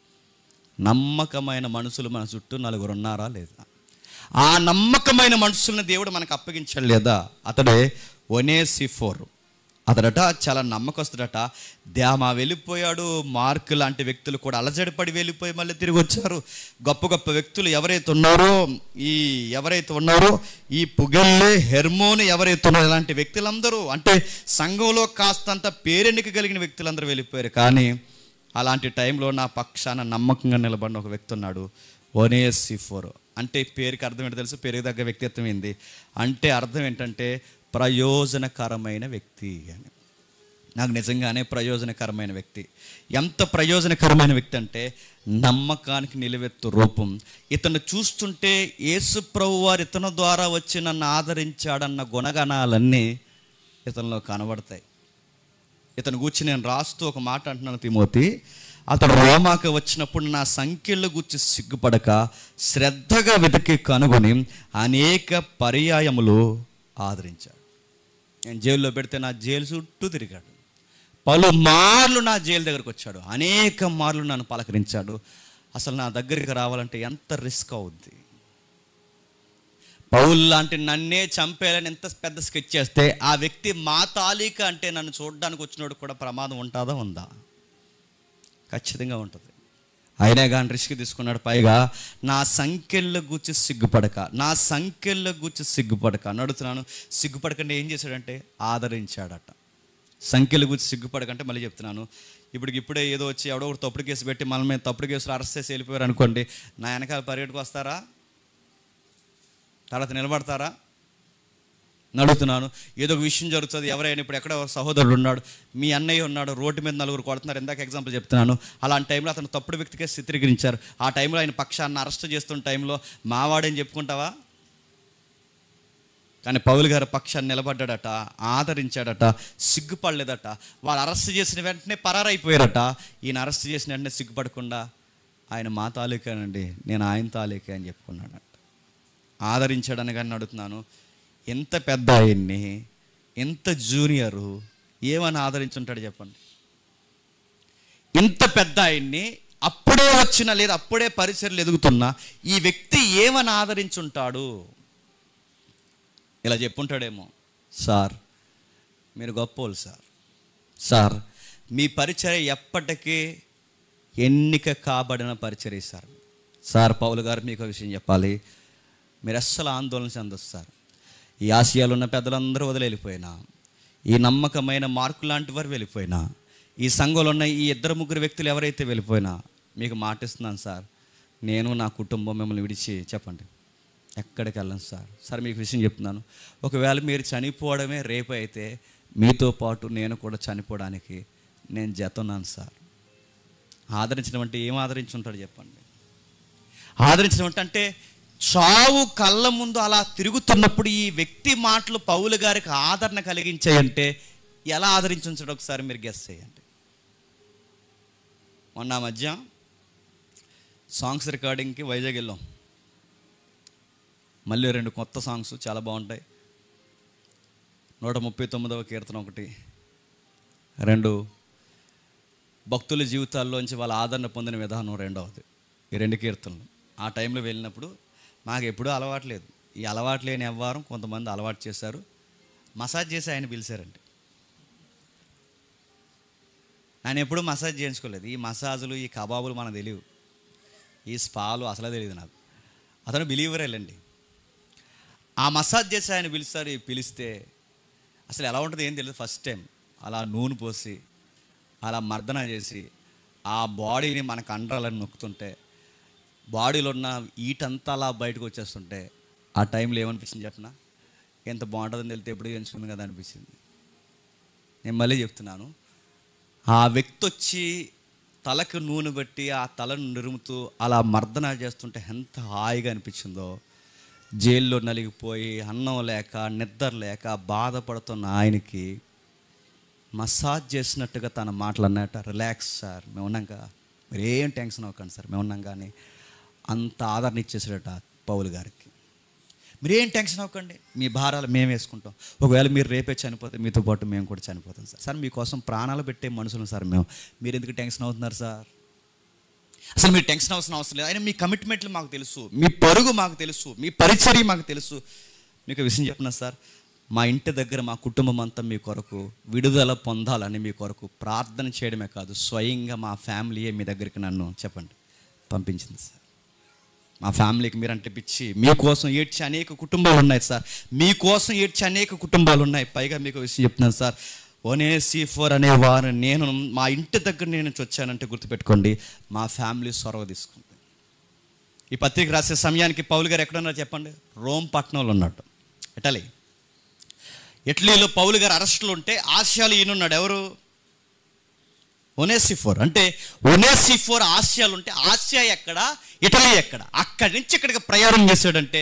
నమ్మకమైన మనుషులు మన చుట్టూ నలుగురు ఉన్నారా లేదా? ఆ నమ్మకమైన మనుషులను దేవుడు మనకు అప్పగించాడు లేదా? అతడే ఒనేసిఫోరు. అతడట చాలా నమ్మకస్తుడట. దేమా వెళ్ళిపోయాడు. మార్క్ లాంటి వ్యక్తులు కూడా అలజడిపడి వెళ్ళిపోయి మళ్ళీ తిరిగి వచ్చారు. గొప్ప గొప్ప వ్యక్తులు ఎవరైతే ఉన్నారో ఈ పుగెల్లే, హెర్మోను ఎవరైతే ఉన్నారో ఇలాంటి వ్యక్తులందరూ, అంటే సంఘంలో కాస్తంత పేరెన్నిక కలిగిన వ్యక్తులందరూ వెళ్ళిపోయారు. కానీ అలాంటి టైంలో నా పక్షాన నమ్మకంగా నిలబడిన ఒక వ్యక్తి ఉన్నాడు, ఒనేసిఫోరు. అంటే పేరుకి అర్థం ఏంటో తెలుసు? పేరుకి తగ్గ వ్యక్తిత్వం ఏంది అంటే అర్థం ఏంటంటే ప్రయోజనకరమైన వ్యక్తి అని. నాకు నిజంగానే ప్రయోజనకరమైన వ్యక్తి. ఎంత ప్రయోజనకరమైన వ్యక్తి అంటే నమ్మకానికి నిలువెత్తు రూపం. ఇతను చూస్తుంటే యేసు ప్రభువు వారు ఇతని ద్వారా వచ్చి నన్ను ఆదరించాడన్న గుణగణాలన్నీ ఇతనిలో కనబడతాయి. ఇతను గూర్చి నేను రాస్తూ ఒక మాట అంటున్నాను, తిమోతి, అతడు రోమాకు వచ్చినప్పుడు నా సంఖ్యలు గూర్చి సిగ్గుపడక శ్రద్ధగా వెతికి కనుగొని అనేక పర్యాయములు ఆదరించాడు. నేను జైల్లో పెడితే నా జైలు చుట్టూ తిరిగాడు. పలుమార్లు నా జైలు దగ్గరకు వచ్చాడు. అనేక మార్లు నన్ను పలకరించాడు. అసలు నా దగ్గరికి రావాలంటే ఎంత రిస్క్ అవుద్ది. పౌలు లాంటి నన్నే చంపేయాలని ఎంత పెద్ద స్కెచ్ చేస్తే ఆ వ్యక్తి మా తాలూకా అంటే నన్ను చూడడానికి వచ్చినోడు కూడా ప్రమాదం ఉంటుందా? ఉందా? ఖచ్చితంగా ఉంటుంది. అయినా కానీ రిస్క్ తీసుకున్నాడు. పైగా నా సంఖ్యల్లో గూర్చి సిగ్గుపడక అడుగుతున్నాను. సిగ్గుపడకంటే ఏం చేశాడంటే ఆదరించాడట. సంఖ్యల గురించి సిగ్గుపడకంటే మళ్ళీ చెప్తున్నాను, ఇప్పుడే ఏదో వచ్చి ఎవడో ఒకటి తప్పుడు కేసు పెట్టి మన మీద తప్పుడు కేసులు అరెస్ట్ చేసి వెళ్ళిపోయారు అనుకోండి, నా వెనకాల పర్యటనకు వస్తారా? తర్వాత నిలబడతారా? అడుగుతున్నాను. ఏదో ఒక విషయం జరుగుతుంది, ఎవరైనా ఇప్పుడు ఎక్కడ సహోదరుడు ఉన్నాడు, మీ అన్నయ్య ఉన్నాడు, రోడ్డు మీద నలుగురు కొడుతున్నారు, ఇందాక ఎగ్జాంపుల్ చెప్తున్నాను. అలాంటి టైంలో అతను తప్పుడు వ్యక్తిగా చిత్రీకరించారు. ఆ టైంలో ఆయన పక్షాన్ని అరెస్ట్ చేస్తున్న టైంలో మావాడని చెప్పుకుంటావా? కానీ పౌలు గారు పక్షాన్ని నిలబడ్డాడట, ఆదరించాడట, సిగ్గుపడలేదట. వాళ్ళు అరెస్ట్ చేసిన వెంటనే పరారైపోయారట. ఈయన అరెస్ట్ చేసిన వెంటనే సిగ్గుపడకుండా ఆయన మా తాలూకానండి, నేను ఆయన తాలూకా అని చెప్పుకున్నాడట. ఆదరించాడని కానీ అడుగుతున్నాను, ఎంత పెద్ద ఆయన్ని, ఎంత జూనియరు ఏమని ఆదరించుంటాడు చెప్పండి? ఇంత పెద్ద ఆయన్ని అప్పుడే వచ్చిన లేదా అప్పుడే పరిచర్లు ఎదుగుతున్నా ఈ వ్యక్తి ఏమని ఆదరించుంటాడు? ఇలా చెప్పుంటాడేమో, సార్ మీరు గొప్పోళ్ళు సార్ మీ పరిచర్య ఎప్పటికీ ఎన్నిక కాబడిన పరిచర్య సార్ పౌలు గారు మీకు ఒక విషయం చెప్పాలి, మీరు అస్సలు ఆందోళన చెందొచ్చు సార్. ఈ ఆసియాలో ఉన్న పెద్దలందరూ వదిలిపోయినా, ఈ నమ్మకమైన మార్కు లాంటి వారు వెళ్ళిపోయినా, ఈ సంఘంలో ఉన్న ఈ 2-3 వ్యక్తులు ఎవరైతే వెళ్ళిపోయినా మీకు మాటిస్తున్నాను సార్, నేను నా కుటుంబం మిమ్మల్ని విడిచి చెప్పండి ఎక్కడికి వెళ్ళను సార్ మీకు విషయం చెప్తున్నాను. ఒకవేళ మీరు చనిపోవడమే రేపు అయితే మీతో పాటు నేను కూడా చనిపోవడానికి నేను జతన్నాను సార్. ఆదరించడం అంటే ఏం ఆదరించి ఉంటాడు చెప్పండి? ఆదరించడం అంటే చావు కళ్ళ ముందు అలా తిరుగుతున్నప్పుడు ఈ వ్యక్తి మాటలు పౌలు గారికి ఆదరణ కలిగించాయంటే ఎలా ఆదరించుంటాడు ఒకసారి మీరు గెస్ చేయండి. మొన్న మధ్య సాంగ్స్ రికార్డింగ్కి వైజాగ్ వెళ్ళాం. మళ్ళీ 2 కొత్త సాంగ్స్ చాలా బాగుంటాయి. 139వ కీర్తన ఒకటి, 2 భక్తుల జీవితాల్లోంచి వాళ్ళ ఆదరణ పొందిన విధానం 2వది. ఈ 2 కీర్తనలు ఆ టైంలో వెళ్ళినప్పుడు మాకు ఎప్పుడూ అలవాట్లేదు. ఈ అలవాటు లేని ఎవ్వరం కొంతమంది అలవాటు చేశారు, మసాజ్ చేసి ఆయన పిలిచారండి. ఆయన ఎప్పుడూ మసాజ్ చేయించుకోలేదు. ఈ మసాజులు ఈ కబాబులు మనకు తెలియవు, ఈ స్పాలు అసలే తెలియదు నాకు. అతను బిలీవర్ వెళ్ళండి. ఆ మసాజ్ చేసి ఆయన పిలిస్తే అసలు ఎలా ఉంటుంది ఏం తెలియదు. ఫస్ట్ టైం అలా నూనె పోసి అలా మర్దన చేసి ఆ బాడీని మనకు అండరాలని నొక్కుతుంటే బాడీలో ఉన్న ఈటంతా అలా బయటకు వచ్చేస్తుంటే ఆ టైంలో ఏమనిపించింది చెప్పనా? ఎంత బాగుంటుందని తెలితే ఎప్పుడు ఎంచుకుంది కదా అనిపించింది. నేను మళ్ళీ చెప్తున్నాను, ఆ వ్యక్తి వచ్చి తలకు నూనె పెట్టి ఆ తలను నిరుముతూ అలా మర్దన చేస్తుంటే ఎంత హాయిగా అనిపించిందో. జైల్లో నలిగిపోయి అన్నం లేక నిద్ర లేక బాధపడుతున్న ఆయనకి మసాజ్ చేసినట్టుగా తన మాటలు అన్నట్ట, రిలాక్స్ సార్, మేము ఉన్నాక మీరేం టెన్షన్ అవ్వకండి సార్, మేము ఉన్నాం. కానీ అంత ఆదరణ ఇచ్చేసాడట పౌలు గారికి. మీరేం టెన్షన్ అవ్వకండి, మీ భారాలు మేము వేసుకుంటాం. ఒకవేళ మీరు రేపే చనిపోతే మీతో పాటు మేము కూడా చనిపోతాం సార్. సార్ మీకోసం ప్రాణాలు పెట్టే మనుషులు సార్ మేము, మీరు ఎందుకు టెన్షన్ అవుతున్నారు సార్? అసలు మీరు టెన్షన్ అవసరం లేదు. అయినా మీ కమిట్మెంట్లు మాకు తెలుసు, మీ పరుగు మాకు తెలుసు, మీ పరిచర్య మాకు తెలుసు. మీకు విషయం చెప్పిన సార్, మా ఇంటి దగ్గర మా కుటుంబం అంతా మీ కొరకు విడుదల పొందాలని మీ కొరకు ప్రార్థన చేయడమే కాదు, స్వయంగా మా ఫ్యామిలీయే మీ దగ్గరికి నన్ను చెప్పండి పంపించింది సార్. మా ఫ్యామిలీకి మీరంటే పిచ్చి, మీకోసం ఏడ్చే అనేక కుటుంబాలు ఉన్నాయి సార్, మీకోసం ఏడ్చే అనేక కుటుంబాలు ఉన్నాయి. పైగా మీకు విషయం చెప్తున్నాను సార్, ఒనేసిఫోర్ అనేవారు నేను మా ఇంటి దగ్గర నేను వచ్చానంటే గుర్తుపెట్టుకోండి, మా ఫ్యామిలీ సొరవ తీసుకుంది. ఈ పత్రిక రాసే సమయానికి పౌలు గారు ఎక్కడున్నారు చెప్పండి? రోమ్ పట్టణంలో ఉన్నాడు, ఇటలీ. ఇటలీలో పౌలు గారు అరెస్టులు ఉంటే ఆసియాలో ఈయనున్నాడు. ఎవరు? ఒనేసిఫోర్. అంటే ఒనేసిఫోర్ ఆసియాలు ఉంటే ఆసియా ఎక్కడ, ఇటలీ ఎక్కడ? అక్కడి నుంచి ఇక్కడికి ప్రయాణం చేశాడంటే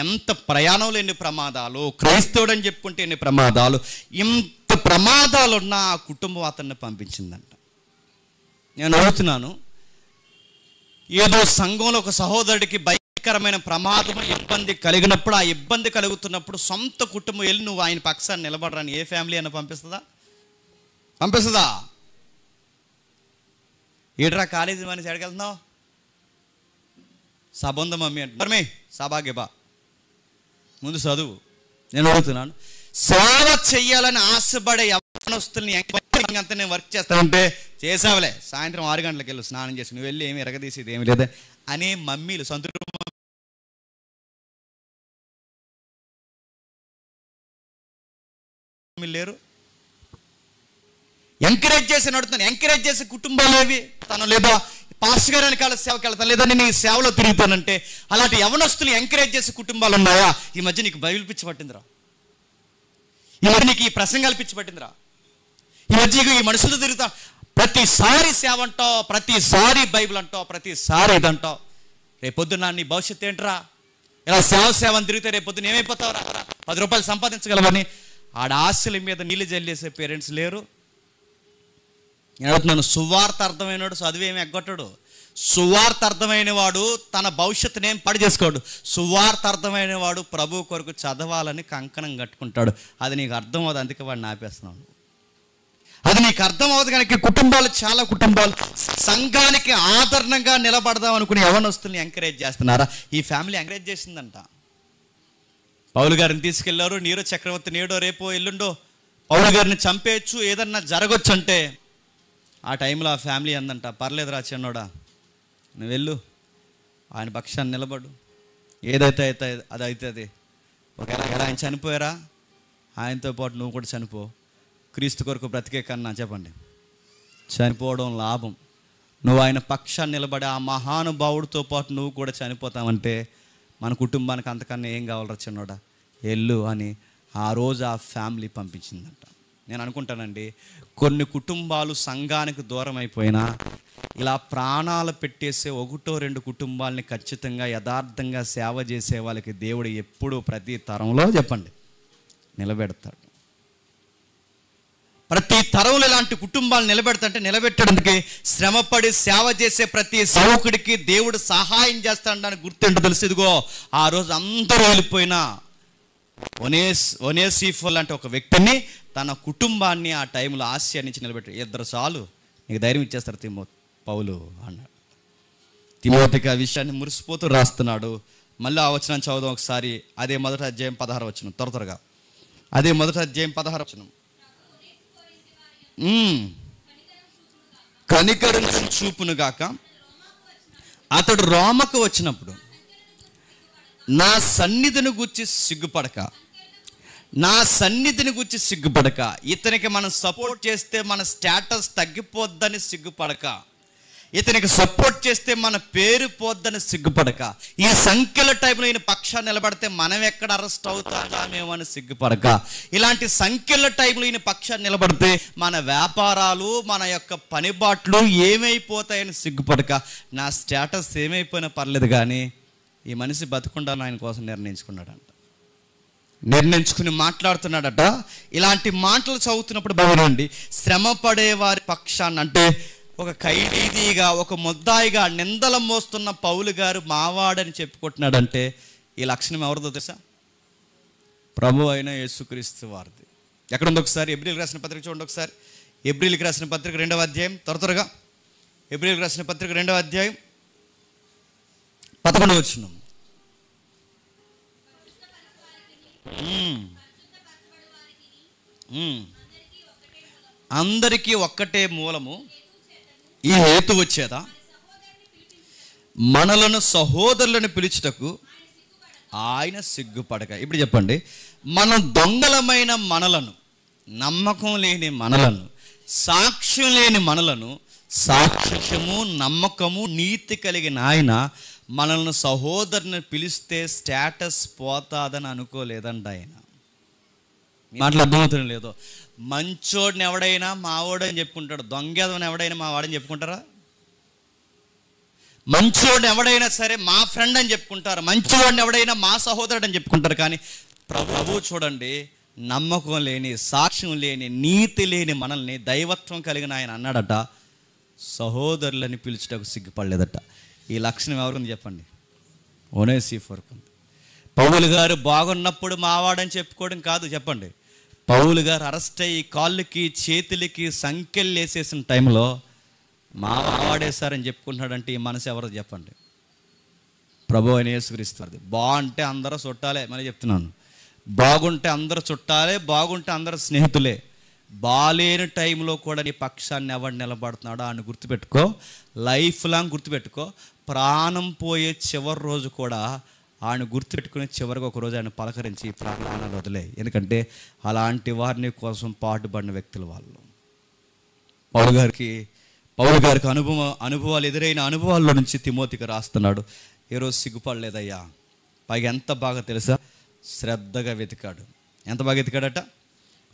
ఎంత ప్రయాణంలో ఎన్ని ప్రమాదాలు, క్రైస్తవుడు అని చెప్పుకుంటే ఎన్ని ప్రమాదాలు, ఎంత ప్రమాదాలు ఉన్న ఆ కుటుంబం అతన్ని పంపించిందంట. నేను అడుగుతున్నాను, ఏదో సంఘంలో ఒక సహోదరుడికి భయంకరమైన ప్రమాదం ఇబ్బంది కలిగినప్పుడు, ఆ ఇబ్బంది కలుగుతున్నప్పుడు సొంత కుటుంబం వెళ్ళి నువ్వు ఆయన పక్షాన్ని నిలబడరాని ఏ ఫ్యామిలీ అయినా పంపిస్తుందా? పంపిస్తుందా? ఏడ్రా కాలేజీ మనిషి ఎక్కడికెళ్తున్నావు? సబంధ మమ్మీ అంటే మమ్మీ సభాగ్య బా, ముందు చదువు. నేను అడుగుతున్నాను, సేవ చెయ్యాలని ఆశపడే యవ్వనస్తుల్ని అంతా నేను వర్క్ చేస్తానంటే చేసావులే, సాయంత్రం 6 గంటలకు వెళ్ళు స్నానం చేసి, నువ్వు వెళ్ళి ఏమి ఎరగదీసేది ఏమి లేదా అనే మమ్మీలు సంతృప్తి లేరు. ఎంకరేజ్ చేసి నడుతున్నాను, ఎంకరేజ్ చేసే కుటుంబాలు ఏవి? తను లేదా పాస్టర్ గారు వెనకాల సేవకి వెళ్తాను, లేదా నేను ఈ సేవలో తిరుగుతానంటే అలాంటి యవనస్తులు ఎంకరేజ్ చేసే కుటుంబాలు ఉన్నాయా? ఈ మధ్య నీకు బైబిల్ పిచ్చి పట్టిందిరా, ఈ మధ్య నీకు ఈ ప్రసంగాలు పిచ్చి పట్టిందిరా, ఈ మధ్య ఈ మనుషులు తిరుగుతా, ప్రతిసారి సేవ అంటావు, ప్రతిసారి బైబిల్ అంటావు, ప్రతిసారి ఇదంటావు. రేపొద్దున నీ భవిష్యత్తు ఏంట్రా? ఇలా సేవ అని తిరిగితే రేపొద్దున ఏమైపోతావురా? 10 రూపాయలు సంపాదించగలవని ఆడ ఆశల మీద నీళ్ళు జల్లేసే పేరెంట్స్ లేరు. నేను అడుగుతున్నాను, సువార్త అర్థమైనవాడు చదివేమి ఎగ్గొట్టడు. సువార్త అర్థమైన వాడు తన భవిష్యత్తుని ఏం పాడు చేసుకోడు. సువార్త అర్థమైన వాడు ప్రభు కొరకు చదవాలని కంకణం కట్టుకుంటాడు. అది నీకు అర్థం అవ్వదు, అందుకే వాడిని ఆపేస్తున్నాడు. అది నీకు అర్థం అవ్వదు కనుక కుటుంబాలు, చాలా కుటుంబాలు సంఘానికి ఆదరణగా నిలబడదాం అనుకుని యవనస్తుల్ని ఎంకరేజ్ చేస్తున్నారా? ఈ ఫ్యామిలీ ఎంకరేజ్ చేసిందంట. పౌలు గారిని తీసుకెళ్లారు, నీరో చక్రవర్తి నేడో రేపో ఎల్లుండో పౌలు గారిని చంపేయచ్చు, ఏదన్నా జరగచ్చు అంటే ఆ టైంలో ఆ ఫ్యామిలీ అందంట, పర్లేదు రా చిన్నోడా, నువ్వు వెళ్ళు, ఆయన పక్షాన్ని నిలబడు, ఏదైతే అయితే అది అవుతుంది. ఒకవేళ ఆయన చనిపోయారా, ఆయనతో పాటు నువ్వు కూడా చనిపో. క్రీస్తు కొరకు బ్రతికే కన్నా చెప్పండి చనిపోవడం లాభం. నువ్వు ఆయన పక్షాన్ని నిలబడి ఆ మహానుభావుడితో పాటు నువ్వు కూడా చనిపోతావంటే మన కుటుంబానికి అంతకన్నా ఏం కావాలరా చిన్నోడా, వెళ్ళు అని ఆ రోజు ఆ ఫ్యామిలీ పంపించిందంట. నేను అనుకుంటానండి, కొన్ని కుటుంబాలు సంఘానికి దూరం అయిపోయినా ఇలా ప్రాణాలు పెట్టేసే 1-2 కుటుంబాలని ఖచ్చితంగా యథార్థంగా సేవ చేసే వాళ్ళకి దేవుడు ఎప్పుడూ ప్రతి తరంలో చెప్పండి నిలబెడతాడు. ప్రతి తరంలో ఇలాంటి కుటుంబాలు నిలబెట్టడానికి శ్రమపడి సేవ చేసే ప్రతి సేవకుడికి దేవుడు సహాయం చేస్తాడని గుర్తుంటే తెలుసు. ఇదిగో ఆ రోజు అందరూ వెళ్ళిపోయినా ఒనేసిఫోర్ లాంటి ఒక వ్యక్తిని, తన కుటుంబాన్ని ఆ టైంలో ఆసియా నుంచి నిలబెట్టి, 2 చాలు నీకు ధైర్యం ఇచ్చేస్తారు పౌలు అన్నాడు. తిమోతికి ఆ విషయాన్ని మురిసిపోతూ రాస్తున్నాడు. మళ్ళీ ఆ వచనం చదువుదాం ఒకసారి. అదే 1వ అధ్యాయం 16వ వచనం, త్వరగా అదే 1వ అధ్యాయం 16వ వచనం. కనికరం చూపును గాక అతడు రోమకు వచ్చినప్పుడు నా సన్నిధిని గూర్చి సిగ్గుపడక నా సన్నిధిని గురించి సిగ్గుపడక, ఇతనికి మనం సపోర్ట్ చేస్తే మన స్టేటస్ తగ్గిపోద్దని సిగ్గుపడక, ఇతనికి సపోర్ట్ చేస్తే మన పేరు పోద్దని సిగ్గుపడక, ఈ సంఖ్యల టైంలో ఈయన పక్షాన్ని నిలబడితే మనం ఎక్కడ అరెస్ట్ అవుతామేమో అని సిగ్గుపడక, ఇలాంటి సంఖ్యల టైంలో ఈయన పక్షాన్ని నిలబడితే మన వ్యాపారాలు, మన యొక్క పనిబాట్లు ఏమైపోతాయని సిగ్గుపడక, నా స్టేటస్ ఏమైపోయినా పర్లేదు కానీ ఈ మనిషి బతుకుండాలని ఆయన కోసం నిర్ణయించుకుని మాట్లాడుతున్నాడట. ఇలాంటి మాటలు చదువుతున్నప్పుడు బాగుండండి, శ్రమ పడేవారి పక్షాన్ని, అంటే ఒక ఖైదీగా, ఒక ముద్దాయిగా నిందల మోస్తున్న పౌలు గారు మావాడని చెప్పుకుంటున్నాడంటే ఈ లక్షణం ఎవరిదో తెలుసా? ప్రభు అయిన యేసుక్రీస్తు వారిది. ఎక్కడుంది ఒకసారి ఎబ్రిల్కి రాసిన పత్రిక చూడండి. ఒకసారి ఎబ్రిల్కి రాసిన పత్రిక 2వ అధ్యాయం, త్వరగా ఎబ్రిల్కి రాసిన పత్రిక 2వ అధ్యాయం 11వ వచనం. అందరికీ ఒక్కటే మూలము, ఈ హేతు వచ్చేదా మనలను సహోదరులను పిలుచుటకు ఆయన సిగ్గుపడక. ఇప్పుడు చెప్పండి, మన దొంగలమైన మనలను, నమ్మకం లేని మనలను, సాక్ష్యం లేని మనలను సాక్ష్యము, నమ్మకము, నీతి కలిగిన ఆయన మనల్ని సహోదరుని పిలిస్తే స్టేటస్ పోతాదని అనుకోలేదండి ఆయన. మాటలు అర్థమవుతుంది లేదో? మంచోడిని ఎవడైనా మావాడని చెప్పుకుంటాడు, దొంగేదని ఎవడైనా మావాడని చెప్పుకుంటారా? మంచోడిని ఎవడైనా సరే మా ఫ్రెండ్ అని చెప్పుకుంటారు, మంచివాడిని ఎవడైనా మా సహోదరుడు అని చెప్పుకుంటారు. కానీ ప్రభువు చూడండి, నమ్మకం లేని, సాక్ష్యం లేని, నీతి లేని మనల్ని దైవత్వం కలిగిన ఆయన అన్నాడట, సహోదరులని పిలుచుటకు సిగ్గుపడలేదట. ఈ లక్షణం ఎవరికి చెప్పండి? ఒనేసిఫోరుకు. పౌలు గారు బాగున్నప్పుడు మావాడని చెప్పుకోవడం కాదు. చెప్పండి, పౌలు గారు అరెస్ట్ అయ్యి కాళ్ళకి చేతులకి సంఖ్యలు వేసేసిన టైంలో మావాడేశారని చెప్పుకుంటున్నాడంటే ఈ మనసు ఎవరో చెప్పండి? ప్రభు అయిన యేసుక్రీస్తు. బాగుంటే అందరూ చుట్టాలే, మళ్ళీ చెప్తున్నాను, బాగుంటే అందరూ చుట్టాలే, బాగుంటే అందరూ స్నేహితులే. బాలేని టైంలో కూడా నీ పక్షాన్ని ఎవడు నిలబడుతున్నాడో అని గుర్తుపెట్టుకో, లైఫ్ లాంగ్ గుర్తుపెట్టుకో. ప్రాణం పోయే చివరి రోజు కూడా ఆయన గుర్తుపెట్టుకుని చివరికి ఒకరోజు ఆయన పలకరించి ప్రాణాలు వదిలే. ఎందుకంటే అలాంటి వారిని కోసం పాటుపడిన వ్యక్తులు వాళ్ళు. పౌలు గారికి అనుభవాలు ఎదురైన అనుభవాల్లో నుంచి తిమోతికి రాస్తున్నాడు. ఈరోజు సిగ్గుపడలేదయ్యా. పైగా ఎంత బాగా తెలుసా? శ్రద్ధగా వెతికాడు. ఎంత బాగా వెతికాడట?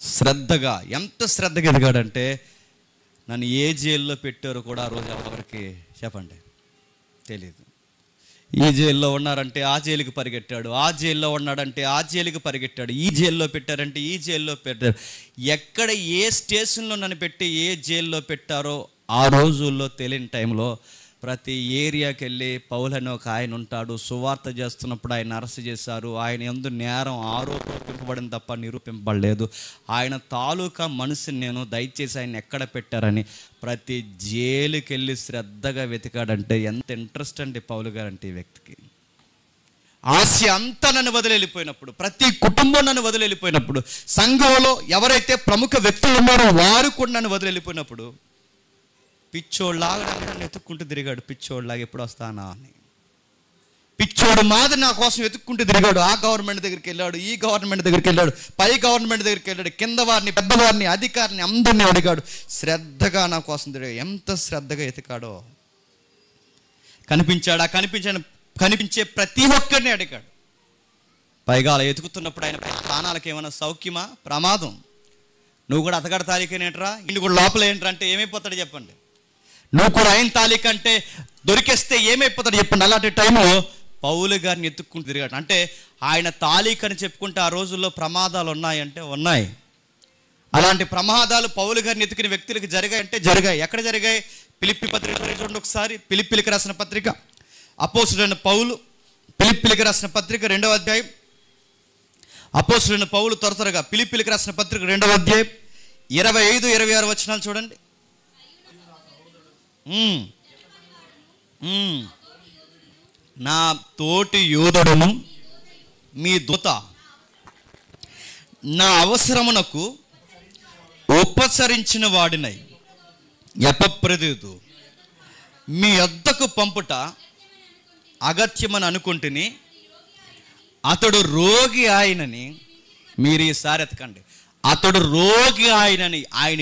శ్రద్ధగా. ఎంత శ్రద్ధగా ఎదిగాడంటే నన్ను ఏ జైల్లో పెట్టారో కూడా ఆ రోజు ఎవరికి చెప్పండి తెలియదు. ఈ జైల్లో ఉన్నారంటే ఆ జైలుకి పరిగెట్టాడు, ఆ జైల్లో ఉన్నాడంటే ఆ జైలుకి పరిగెట్టాడు, ఈ జైల్లో పెట్టారంటే ఈ జైల్లో పెట్టారు. ఎక్కడ ఏ స్టేషన్లో నన్ను పెట్టి ఏ జైల్లో పెట్టారో ఆ రోజుల్లో తెలియని టైంలో ప్రతి ఏరియాకి వెళ్ళి పౌలని ఒక ఆయన ఉంటాడు, సువార్త చేస్తున్నప్పుడు ఆయన అరెస్ట్ చేశారు. ఆయన యందు నేరం ఆరోపింపబడింది తప్ప నిరూపింపబడలేదు. ఆయన తాలూకా మనిషిని నేను, దయచేసి ఆయన ఎక్కడ పెట్టారని ప్రతి జైలుకి వెళ్ళి శ్రద్ధగా వెతికాడంటే ఎంత ఇంట్రెస్ట్ అండి పౌలు గారు అంటే. ఈ వ్యక్తికి ఆశ అంతా నన్ను వదిలిపోయినప్పుడు, ప్రతి కుటుంబం నన్ను వదిలిపోయినప్పుడు, సంఘంలో ఎవరైతే ప్రముఖ వ్యక్తులు ఉన్నారో వారు కూడా నన్ను వదిలిపోయినప్పుడు పిచ్చోళ్ళలాగా నన్ను వెతుక్కుంటూ తిరిగాడు. పిచ్చోళ్ళలాగా ఎప్పుడు వస్తానా అని పిచ్చోడు మాదిరి నా కోసం వెతుక్కుంటూ తిరిగాడు. ఆ గవర్నమెంట్ దగ్గరికి వెళ్ళాడు, ఈ గవర్నమెంట్ దగ్గరికి వెళ్ళాడు, పై గవర్నమెంట్ దగ్గరికి వెళ్ళాడు, కింద వారిని, పెద్దవారిని, అధికారిని అందరినీ అడిగాడు. శ్రద్ధగా నా కోసం తిరిగాడు. ఎంత శ్రద్ధగా ఎతికాడో. కనిపించే ప్రతి ఒక్కరిని అడిగాడు. పైగా అలా ఎతుకుతున్నప్పుడు ఆయన ప్రాణాలకు ఏమైనా సౌఖ్యమా, ప్రమాదం? నువ్వు కూడా అతగాడి తారీఖేనేంట్రా, ఇల్లు కూడా లోపల ఏంట్రా అంటే ఏమైపోతాడు చెప్పండి? నువ్వు కూడా ఆయన తారీఖు అంటే దొరికేస్తే ఏమైపోతాడు చెప్పండి? అలాంటి టైంలో పౌలు గారిని ఎత్తుక్కుంటూ తిరిగాడు. అంటే ఆయన తాలీఖు అని చెప్పుకుంటే ఆ రోజుల్లో ప్రమాదాలు ఉన్నాయంటే ఉన్నాయి. అలాంటి ప్రమాదాలు పౌలు గారిని ఎత్తుకునే వ్యక్తులకు జరిగాయంటే జరిగాయి. ఎక్కడ జరిగాయి? ఫిలిప్పీ పత్రిక చూడండి ఒకసారి. ఫిలిప్పీలకు రాసిన పత్రిక, అపోస్తుడైన పౌలు ఫిలిప్పీలకు రాసిన పత్రిక 2వ అధ్యాయం. అపోస్తుడైన పౌలు త్వరగా ఫిలిప్పీలకు రాసిన పత్రిక 2వ అధ్యాయం 25-26 వచనాలు చూడండి. నా తోటి యోధుడును మీ దూత నా అవసరమునకు ఉపసరించిన వాడినై ఎపప్రదిదు మీ వద్దకు పంపుట అగత్యమని అనుకుంటుని, అతడు రోగి ఆయనని మీరు ఈసారి ఎతకండి. అతడు రోగి ఆయన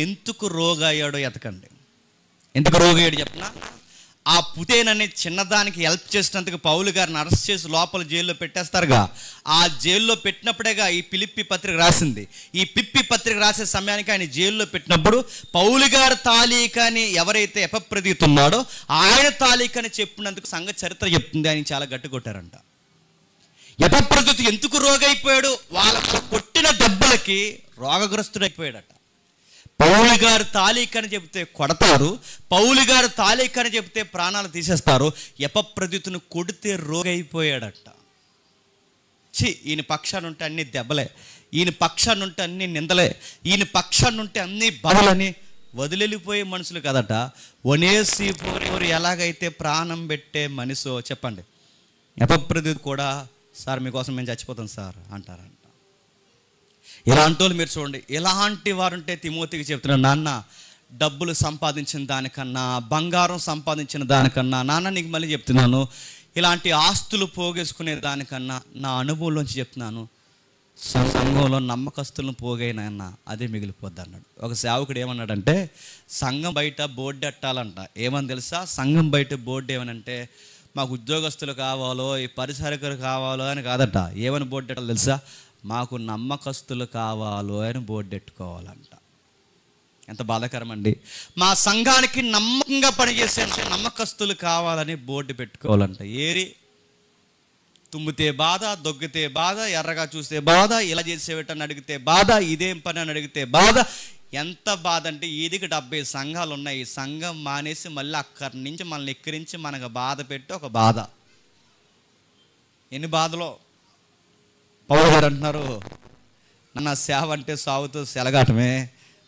ఎందుకు రోగి అయ్యాడో ఎతకండి. ఎందుకు రోగి అయ్యాడు చెప్పనా? ఆ పుటేనని చిన్నదానికి హెల్ప్ చేసినందుకు పౌలు గారిని అరెస్ట్ చేసి లోపల జైల్లో పెట్టేస్తారుగా. ఆ జైల్లో పెట్టినప్పుడేగా ఈ ఫిలిప్పీ పత్రిక రాసింది. ఈ ఫిలిప్పీ పత్రిక రాసే సమయానికి ఆయన జైల్లో పెట్టినప్పుడు పౌలు గారి తాలీకని ఎవరైతే ఎపప్రదీతున్నాడో ఆయన తాలీకని చెప్పినందుకు సంఘ చరిత్ర చెప్తుంది. ఆయన చాలా గట్టి కొట్టారంట. ఎపప్రదీతు ఎందుకు రోగైపోయాడు? వాళ్ళకు కొట్టిన దెబ్బలకి రోగగ్రస్తుడైపోయాడట. పౌలు గారు తాలీకని చెబితే కొడతారు, పౌలు గారు తాలీకని చెబితే ప్రాణాలు తీసేస్తారు. ఎపప్రదీతును కొడితే రోగైపోయాడట. ఈయన పక్షానుంటే అన్ని దెబ్బలే, ఈయన పక్షానుంటే అన్ని నిందలే, ఈయన పక్షానుంటే అన్ని బాధలని వదిలిపోయే మనుషులు కదట. ఒనేసిఫోరు ఎలాగైతే ప్రాణం పెట్టే మనిషో చెప్పండి, ఎపప్రదీతు కూడా సార్ మీకోసం మేము చచ్చిపోతాం సార్ అంటారంట. ఇలాంటి వాళ్ళు మీరు చూడండి. ఇలాంటి వారు ఉంటే తిమోతికి చెప్తున్నాను, నాన్న డబ్బులు సంపాదించిన దానికన్నా, బంగారం సంపాదించిన దానికన్నా, నాన్న నీకు మళ్ళీ చెప్తున్నాను, ఇలాంటి ఆస్తులు పోగేసుకునే దానికన్నా నా అనుభవంలోంచి చెప్తున్నాను, సంఘంలో నమ్మకస్తులను పోగైనా అదే మిగిలిపోద్ది అన్నాడు. ఒక సేవకుడు ఏమన్నాడంటే, సంఘం బయట బోర్డు ఎట్టాలంట. ఏమని తెలుసా? సంఘం బయట బోర్డు ఏమనంటే మాకు ఉద్యోగస్తులు కావాలో, ఈ పరిసరకులు కావాలో అని కాదట. ఏమని బోర్డు ఎట్టాలో తెలుసా? మాకు నమ్మకస్తులు కావాలో అని బోర్డు ఎట్టుకోవాలంట. ఎంత బాధాకరం అండి. మా సంఘానికి నమ్మకంగా పనిచేసే నమ్మకస్తులు కావాలని బోర్డు పెట్టుకోవాలంట. ఏరి తుమ్మితే బాధ, దొగ్గితే బాధ, ఎర్రగా చూస్తే బాధ, ఇలా చేసేటని అడిగితే బాధ, ఇదేం పని అని అడిగితే బాధ. ఎంత బాధ అంటే ఈదికి 70 సంఘాలు ఉన్నాయి. ఈ సంఘం మానేసి మళ్ళీ అక్కడి నుంచి మనల్ని ఎక్కిరించి మనకు బాధ పెట్టి ఒక బాధ. ఎన్ని బాధలో. పౌలు గారు అంటున్నారు, నా సేవ అంటే సాగుతూ సెలగాటమే.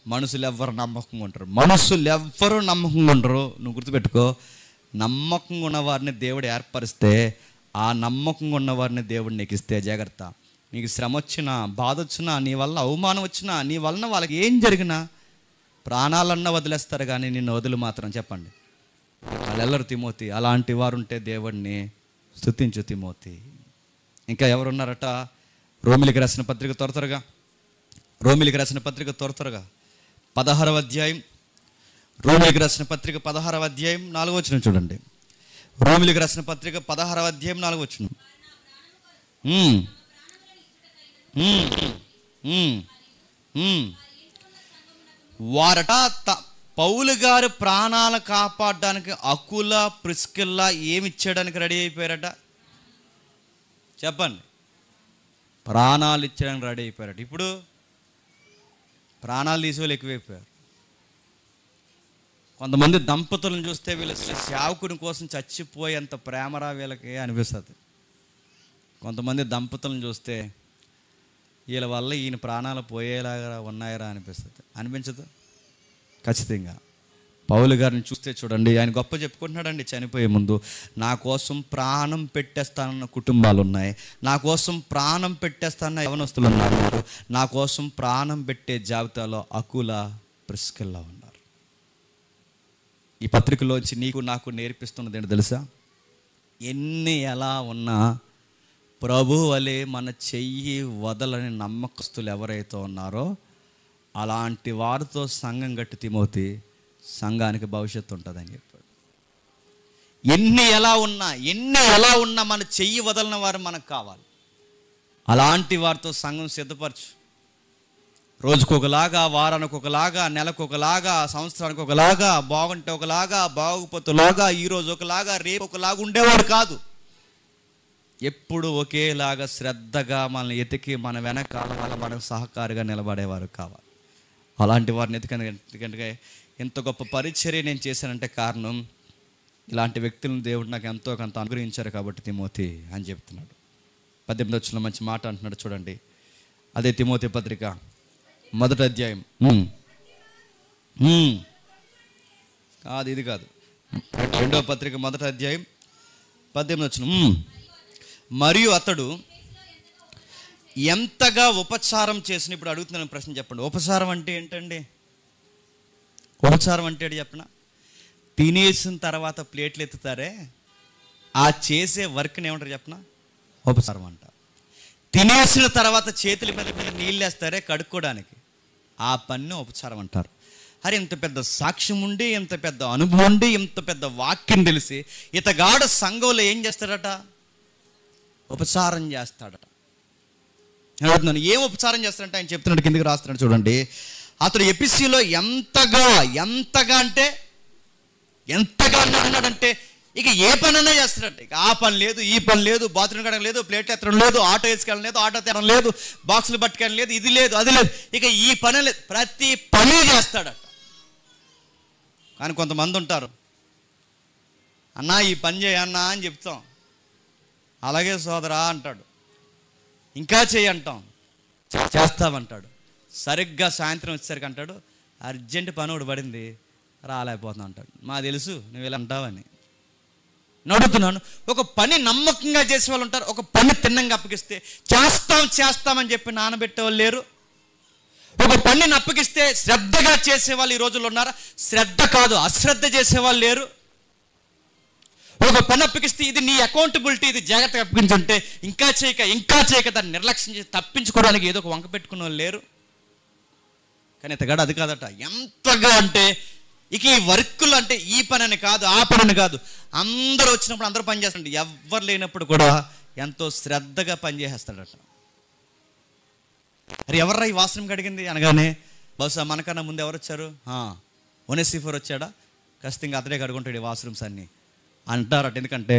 మనుషులు ఎవ్వరు నమ్మకంగా ఉంటారు, మనుషులు ఎవ్వరూ నమ్మకంగా ఉండరు. నువ్వు గుర్తుపెట్టుకో, నమ్మకంగా ఉన్నవారిని దేవుడు ఏర్పరిస్తే, ఆ నమ్మకంగా ఉన్నవారిని దేవుడు నీకు ఇస్తే జాగ్రత్త. నీకు శ్రమ వచ్చినా, బాధ వచ్చినా, నీ వల్ల అవమానం వచ్చినా, నీ వలన వాళ్ళకి ఏం జరిగినా ప్రాణాలన్నా వదిలేస్తారు కానీ నిన్ను వదులు మాత్రం. చెప్పండి, వాళ్ళెల్లరు తిమోతి. అలాంటి వారు ఉంటే దేవుడిని స్తుతించు తిమోతి. ఇంకా ఎవరున్నారట? రోమిలికి రాసిన పత్రిక త్వరగా, రోమిలికి రాసిన పత్రిక త్వరగా 16వ అధ్యాయం, రోమిలికి రాసిన పత్రిక 16వ అధ్యాయం 4వ వచనం చూడండి. రోమిలికి రాసిన పత్రిక 16వ అధ్యాయం 4వ వచనం. వారట పౌలు గారు ప్రాణాలు కాపాడడానికి అకుల ప్రిస్కిల్లా ఏమి ఇచ్చేయడానికి రెడీ అయిపోయారట? చెప్పండి, ప్రాణాలు ఇచ్చడానికి రెడీ అయిపోయారట. ఇప్పుడు ప్రాణాలు తీసేవాళ్ళు ఎక్కువైపోయారు. కొంతమంది దంపతులను చూస్తే వీళ్ళు సేవకుని కోసం చచ్చిపోయేంత ప్రేమరా వీళ్ళకి అనిపిస్తుంది. కొంతమంది దంపతులను చూస్తే వీళ్ళ వల్ల ఈయన ప్రాణాలు పోయేలాగా ఉన్నాయరా అనిపిస్తుంది. అనిపించదు? ఖచ్చితంగా. పౌలు గారిని చూస్తే చూడండి, ఆయన గొప్ప చెప్పుకుంటున్నాడండి. చనిపోయే ముందు నా కోసం ప్రాణం పెట్టేస్తానన్న కుటుంబాలు ఉన్నాయి, నా కోసం ప్రాణం పెట్టేస్తానన్న యవనస్తులు ఉన్నారు, నా కోసం ప్రాణం పెట్టే జాబితాలో అకుల ప్రిస్కిల్లా ఉన్నారు. ఈ పత్రికలోంచి నీకు నాకు నేర్పిస్తున్నది ఏంటో తెలుసా? ఎన్ని ఎలా ఉన్నా ప్రభు వలె మన చెయ్యి వదలని నమ్మకస్తులు ఎవరైతే ఉన్నారో అలాంటి వారితో సంఘం గట్టి తిమోతి, సంఘానికి భవిష్యత్తు ఉంటుందని చెప్పాడు. ఎన్ని ఎలా ఉన్నా మన చెయ్యి వదలని వారు మనకు కావాలి. అలాంటి వారితో సంఘం సిద్ధపరచు. రోజుకు ఒకలాగా, వారానికి ఒకలాగా, నెలకు ఒకలాగా, సంవత్సరానికి ఒకలాగా, బాగుంటే ఒకలాగా, బాగుపోతే ఒకలాగా, ఈరోజు ఒకలాగా, రేపు ఒకలాగా ఉండేవాడు కాదు. ఎప్పుడు ఒకేలాగా శ్రద్ధగా మనల్ని ఎతికి మన వెనకాల మనకు సహకారిగా నిలబడేవారు కావాలి. అలాంటి వారిని ఎందుకంటే ఎంత గొప్ప పరిచర్య నేను చేశానంటే కారణం ఇలాంటి వ్యక్తులను దేవుడు నాకు ఎంతో కొంత అనుగ్రహించారు కాబట్టి తిమోతి అని చెప్తున్నాడు. 18వ వచనంలో మంచి మాట అంటున్నాడు చూడండి. అదే తిమోతి పత్రిక 1వ అధ్యాయం, కాదు ఇది కాదు, 2వ పత్రిక 1వ అధ్యాయం 18వ వచనం. మరియు అతడు ఎంతగా ఉపచారం చేసిన. ఇప్పుడు అడుగుతున్నాను ప్రశ్న, చెప్పండి, ఉపచారం అంటే ఏంటండి? ఉపచారం అంటే చెప్పిన తినేసిన తర్వాత ప్లేట్లు ఎత్తుతారే, ఆ చేసే వర్క్ని ఏమంటారు చెప్పిన? ఉపచారం అంట. తినేసిన తర్వాత చేతుల మీద నీళ్ళు వేస్తారే కడుక్కోవడానికి, ఆ పని ఉపచారం అంటారు. అరే ఇంత పెద్ద సాక్ష్యం ఉండి, ఇంత పెద్ద అనుభవం ఉండి, ఇంత పెద్ద వాక్యం తెలిసి ఇతగాడు సంఘంలో ఏం చేస్తాడట? ఉపచారం చేస్తాడట. అడుగుతున్నాను, ఏం ఉపచారం చేస్తాడంటే ఆయన చెప్తున్నాడు, కిందకి రాస్తున్నాడు చూడండి. అతడు ఎపిసిలో ఎంతగా అంటే ఎంతగా అన్నాడంటే ఇక ఏ పనైనా చేస్తాడంట. ఇక ఆ పని లేదు, ఈ పని లేదు, బాత్రూమ్ కడగడం లేదు, ప్లేట్ ఎత్తడం లేదు, ఆటో వేసుకెళ్ళడం లేదు, ఆటో తెరడం లేదు, బాక్సులు పట్టుకెళ్ళడం లేదు, ఇది లేదు, అది లేదు, ఇక ఈ పని లేదు, ప్రతి పని చేస్తాడట. కానీ కొంతమంది ఉంటారు, అన్నా ఈ పని చేయన్నా అని చెప్తాం, అలాగే సోదరా అంటాడు, ఇంకా చేయంటాం, చేస్తామంటాడు. సరిగ్గా సాయంత్రం వచ్చేసరికి అంటాడు, అర్జెంట్ పని ఒకటి పడింది రాలేకపోతున్నా అంటాడు. మా తెలుసు నువ్వు ఇలా అంటావని. నడుతున్నాను, ఒక పని నమ్మకంగా చేసే వాళ్ళు ఉంటారు, ఒక పని తిన్నంగా అప్పగిస్తే చేస్తామని చెప్పి నానబెట్టే వాళ్ళు లేరు. ఒక పనిని అప్పగిస్తే శ్రద్ధగా చేసేవాళ్ళు ఈ రోజుల్లో ఉన్నారా? శ్రద్ధ కాదు, అశ్రద్ధ చేసేవాళ్ళు లేరు. ఒక పని అప్పగిస్తే ఇది నీ అకౌంటబిలిటీ, ఇది జాగ్రత్తగా అప్పగించుంటే ఇంకా చేయక దాన్ని నిర్లక్ష్యం చేసి తప్పించుకోవడానికి ఏదో ఒక వంక పెట్టుకున్న వాళ్ళు లేరు. కానీ ఇతగాడు అది కాదట. ఎంతగా అంటే ఇక ఈ వర్కులు అంటే ఈ పని అని కాదు, ఆ పని అని కాదు, అందరూ వచ్చినప్పుడు అందరూ పని చేస్తాడు, ఎవ్వరు లేనప్పుడు కూడా ఎంతో శ్రద్ధగా పనిచేసేస్తాడట. అరే ఎవర్రా ఈ వాష్రూమ్ కడిగింది అనగానే బహుశా మనకన్నా ముందు ఎవరు వచ్చారు? ఒనేసిఫర్ వచ్చాడా? ఖచ్చితంగా అతడే కడుగుంటాడు ఈ వాష్రూమ్స్ అన్నీ అంటారట. ఎందుకంటే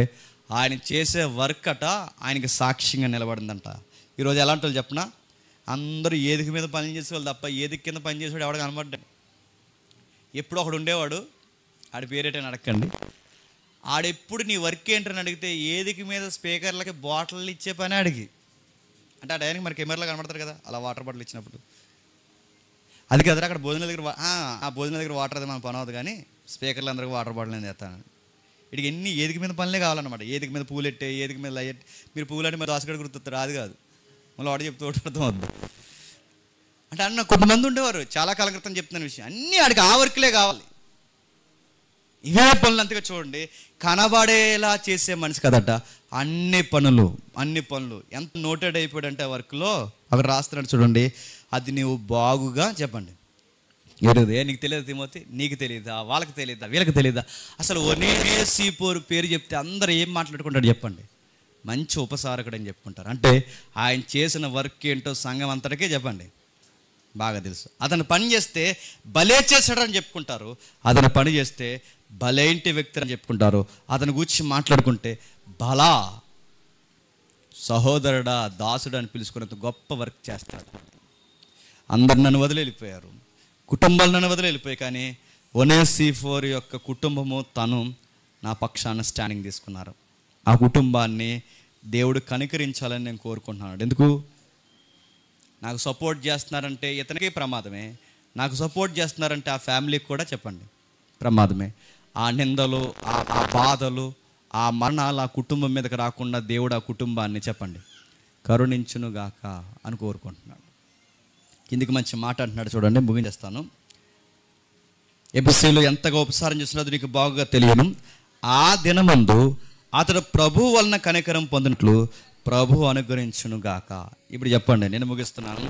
ఆయన చేసే వర్క్ అట ఆయనకి సాక్ష్యంగా నిలబడిందంట. ఈరోజు ఎలాంటి వాళ్ళు చెప్పినా అందరూ ఏదికి మీద పని చేసేవాళ్ళు తప్ప ఏదికి కింద పని చేసేవాడు ఎవడ కనబడ్డాడు. ఎప్పుడు ఒకడు ఉండేవాడు, ఆడి పేరేటని అడగండి, ఆడెప్పుడు నీ వర్క్ ఏంటని అడిగితే ఏదికి మీద స్పీకర్లకి బాటిల్ ఇచ్చే పని అడిగి, అంటే ఆ టైంకి మరి కెమెరాలో కనబడతారు కదా, అలా వాటర్ బాటిల్ ఇచ్చినప్పుడు అది కదరా అక్కడ భోజనాల దగ్గర ఆ భోజనాల దగ్గర వాటర్ అది మన పని అవుతుంది, కానీ స్పీకర్లు అందరికీ వాటర్ బాటిల్ నేను చేస్తాను. వీడికి ఎన్ని ఏదికి మీద పనులే కావాలన్నమాట. ఏదికి మీద పూలు ఎట్టే, ఏదికి మీద లయ్యట్టు. మీరు పూలు అంటే మీరు దాసుగడ గుర్తుతారు, అది కాదు, మళ్ళీ వాడు చెప్తూ అర్థం వద్దు అంటే అన్న. కొంతమంది ఉండేవారు, చాలా కాలం క్రితం చెప్తున్న విషయం, అన్నీ ఆడికి ఆ వర్క్లే కావాలి. ఇవే పనులు అంతగా చూడండి, కనబడేలా చేసే మనిషి కదట. అన్ని పనులు ఎంత నోటెడ్ అయిపోయాడంటే ఆ వర్క్లో అక్కడ రాస్తున్నాడు చూడండి. అది నీవు బాగుగా చెప్పండి. ఎరుదే నీకు తెలియదు తిమోతి, నీకు తెలియదా, వాళ్ళకి తెలియదా, వీళ్ళకి తెలియదా? అసలు ఒనేసిఫోరు పేరు చెప్తే అందరూ ఏం మాట్లాడుకుంటాడు చెప్పండి? మంచి ఉపసారకుడు అని చెప్పుకుంటారు. అంటే ఆయన చేసిన వర్క్ ఏంటో సంఘం అంతటికే చెప్పండి బాగా తెలుసు. అతను పని చేస్తే భలే చేశాడని చెప్పుకుంటారు, అతను పని చేస్తే భలేంటి వ్యక్తి అని చెప్పుకుంటారు. అతని గురించి మాట్లాడుకుంటే బలా సహోదరుడా, దాసుడు అని పిలుచుకున్నంత గొప్ప వర్క్ చేస్తాడు. అందరు నన్ను వదిలి వెళ్ళిపోయారు, కుటుంబాలు నన్ను వదిలి వెళ్ళిపోయాయి, కానీ ఒనేసిఫోర్ యొక్క కుటుంబము తను నా పక్షాన స్టాండింగ్ తీసుకున్నారు. ఆ కుటుంబాన్ని దేవుడు కనికరించాలని నేను కోరుకుంటున్నాను. ఎందుకు? నాకు సపోర్ట్ చేస్తున్నారంటే ఇతనికి ప్రమాదమే, నాకు సపోర్ట్ చేస్తున్నారంటే ఆ ఫ్యామిలీకి కూడా చెప్పండి ప్రమాదమే. ఆ నిందలు, ఆ బాధలు, ఆ మరణాలు ఆ కుటుంబం మీదకి రాకుండా దేవుడు ఆ కుటుంబాన్ని చెప్పండి కరుణించునుగాక అని కోరుకుంటున్నాడు. కిందికి మంచి మాట అంటున్నాడు చూడండి, ముగించేస్తాను. ఎపిసిలో ఎంతగా ఉపసారం చేస్తున్నదో నీకు బాగా తెలియను. ఆ దినమందు అతడు ప్రభు వలన కనికరం పొందినట్లు ప్రభు అనుగ్రహించునుగాక. ఇప్పుడు చెప్పండి, నేను ముగిస్తున్నాను.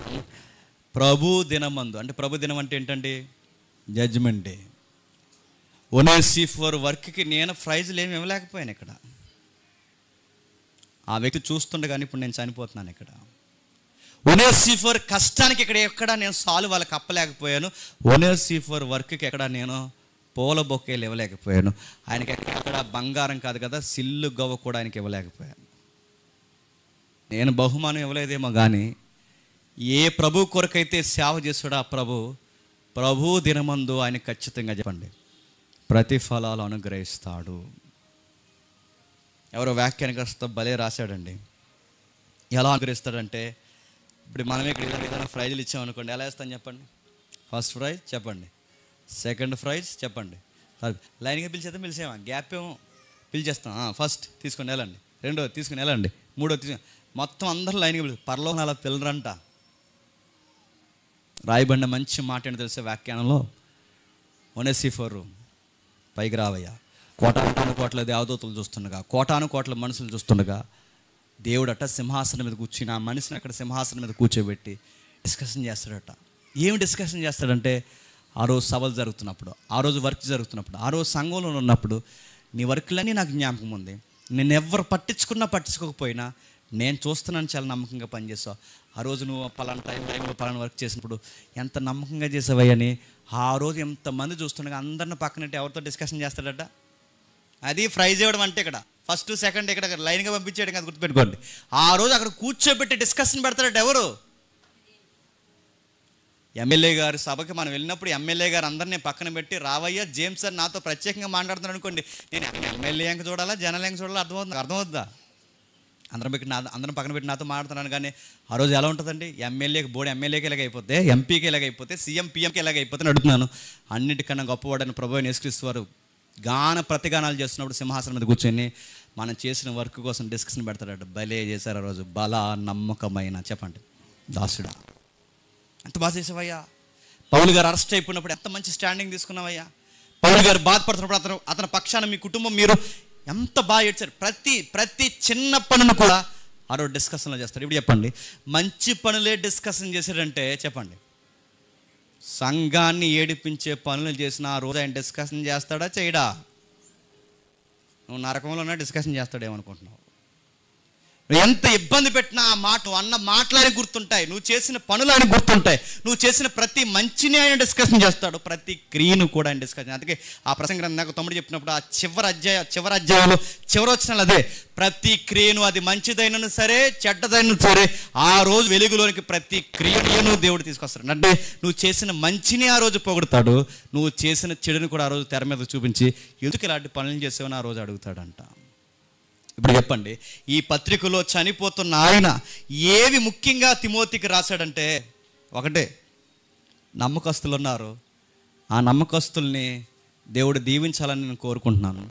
ప్రభు దినమందు అంటే ప్రభు దినం అంటే ఏంటండి? Judgement day. ఒనేసిఫోర్ వర్క్కి నేను ప్రైజ్లు ఏమి ఇవ్వలేకపోయాను ఇక్కడ. ఆ వ్యక్తి చూస్తుండగానే ఇప్పుడు నేను చనిపోతున్నాను ఇక్కడ. ఒనేసిఫోర్ కష్టానికి ఎక్కడ నేను సాల్వ్ వాళ్ళకి అప్పలేకపోయాను. ఒనేసిఫోర్ వర్క్కి ఎక్కడ నేను పూల బొకేలు ఇవ్వలేకపోయాను. ఆయనకి ఎక్కడ బంగారం కాదు కదా, సిల్లు గవ్వ కూడా ఆయనకి ఇవ్వలేకపోయాను. నేను బహుమానం ఇవ్వలేదేమో కానీ ఏ ప్రభు కొరకైతే సేవ చేస్తాడో ఆ ప్రభు దినమందు ఆయన ఖచ్చితంగా చెప్పండి ప్రతిఫలాలు అనుగ్రహిస్తాడు. ఎవరో వ్యాఖ్యానికి వస్తా భలే రాశాడండి. ఎలా అనుగ్రహిస్తాడంటే, ఇప్పుడు మనమే ఇక్కడ ఏదైనా ప్రైజులు ఇచ్చామనుకోండి, ఎలా ఇస్తాను చెప్పండి? ఫస్ట్ ప్రైజ్ చెప్పండి, సెకండ్ ప్రైజ్ చెప్పండి, లైన్గా పిలిచేమా, గ్యాప్ ఏమో పిలిచేస్తాం. ఫస్ట్ తీసుకొని వెళ్ళండి, రెండోది తీసుకుని వెళ్ళండి, మూడోది తీసుకుని, మొత్తం అందరూ లైన్గా పిలిచి పరలోకం అలా పిల్లరంట. రాయబడిన మంచి మాట ఏంటో తెలిసే వ్యాఖ్యానంలో, ఒనేసిఫోరు పైకి రావయ్యా, కోటాను కోట్ల దేవదూతలు చూస్తుండగా, కోటాను కోట్ల మనుషులు చూస్తుండగా దేవుడట సింహాసనం మీద కూర్చుని ఆ మనిషిని అక్కడ సింహాసనం మీద కూర్చోబెట్టి డిస్కషన్ చేస్తాడట. ఏమి డిస్కషన్ చేస్తాడంటే, ఆ రోజు సభలు జరుగుతున్నప్పుడు, ఆ రోజు వర్క్ జరుగుతున్నప్పుడు, ఆ రోజు సంఘంలో ఉన్నప్పుడు నీ వర్క్లన్నీ నాకు జ్ఞాపకం ఉంది. నేను ఎవరు పట్టించుకోకపోయినా నేను చూస్తున్నాను, చాలా నమ్మకంగా పనిచేసావు. ఆ రోజు నువ్వు పలానా టైంలో పలానా వర్క్ చేసినప్పుడు ఎంత నమ్మకంగా చేసావని ఆ రోజు ఎంతమంది చూస్తుండగా అందరిని పక్కనట్టు ఎవరితో డిస్కషన్ చేస్తాడట. అది ప్రైజ్ ఇవ్వడం అంటే ఇక్కడ ఫస్ట్ సెకండ్ ఇక్కడ లైన్గా పంపించేయడం కదా, గుర్తుపెట్టుకోండి. ఆ రోజు అక్కడ కూర్చోబెట్టి డిస్కషన్ పెడతాడట. ఎవరు? ఎమ్మెల్యే గారు సభకి మనం వెళ్ళినప్పుడు ఎమ్మెల్యే గారు అందరినీ పక్కన పెట్టి, రావయ్య జేమ్స్ సార్ నాతో ప్రత్యేకంగా మాట్లాడుతున్నాను అనుకోండి, నేను ఎమ్మెల్యే ఎంక చూడాలా జనాలు ఎంక చూడాలా అర్థమవుద్దా? అందరం పక్కన పెట్టి నాతో మాట్లాడుతున్నాను. కానీ ఆ రోజు ఎలా ఉంటుందండి? ఎమ్మెల్యేకి ఇలాగైపోతే, ఎంపీకి ఇలాగైపోతే, సీఎం పిఎంకి ఇలాగైపోతే అడుగుతున్నాను. అన్నిటికన్నా గొప్పవాడని ప్రభువైన యేసుక్రీస్తు వారు ప్రతిగానాలు చేస్తున్నప్పుడు సింహాసనం మీద కూర్చొని మనం చేసిన వర్క్ కోసం డిస్కషన్ పెడతాడట. భలే చేశారు ఆ రోజు. నమ్మకమైన చెప్పండి దాసుడా, ఎంత బాగా చేసావయ్యా. పౌలు గారు అరెస్ట్ అయిపోయినప్పుడు ఎంత మంచి స్టాండింగ్ తీసుకున్నావయ్యా. పౌలు గారు బాధపడుతున్నప్పుడు అతని పక్షాన మీ కుటుంబం మీరు ఎంత బాగా ఏడ్చారు. ప్రతి చిన్న పనును కూడా ఆ రోజు డిస్కషన్లో చేస్తారు. ఇప్పుడు చెప్పండి, మంచి పనులే డిస్కషన్ చేశాడంటే చెప్పండి, సంఘాన్ని ఏడిపించే పనులు చేసిన ఆ రోజు ఆయన డిస్కషన్ చేస్తాడా చేయడా? నువ్వు నరకంలోనే డిస్కషన్ చేస్తాడేమనుకుంటున్నావు? నువ్వు ఎంత ఇబ్బంది పెట్టినా ఆ మాట అన్న మాటలని గుర్తుంటాయి, నువ్వు చేసిన పనులు ఆయన గుర్తుంటాయి, నువ్వు చేసిన ప్రతి మంచిని ఆయన డిస్కషన్ చేస్తాడు, ప్రతి క్రియను కూడా ఆయన డిస్కషన్. అందుకే ఆ ప్రసంగం నాకు తమ్ముడు చెప్పినప్పుడు ఆ చివరి అధ్యాయంలో చివరి వచ్చిన అదే, ప్రతి క్రియను అది మంచిదైనను సరే చెడ్డదైన సరే ఆ రోజు వెలుగులోనికి ప్రతి క్రియను దేవుడు తీసుకొస్తాడు. అంటే నువ్వు చేసిన మంచిని ఆ రోజు పొగుడతాడు, నువ్వు చేసిన చెడుని కూడా ఆ రోజు తెర మీద చూపించి ఎందుకు ఇలాంటి పనులు చేసావని ఆ రోజు అడుగుతాడంట. ఇప్పుడు చెప్పండి, ఈ పత్రికలో చనిపోతున్న ఆయన ఏవి ముఖ్యంగా తిమోతికి రాశాడంటే, ఒకటే, నమ్మకస్తులు ఉన్నారు, ఆ నమ్మకస్తుల్ని దేవుడు దీవించాలని నేను కోరుకుంటున్నాను.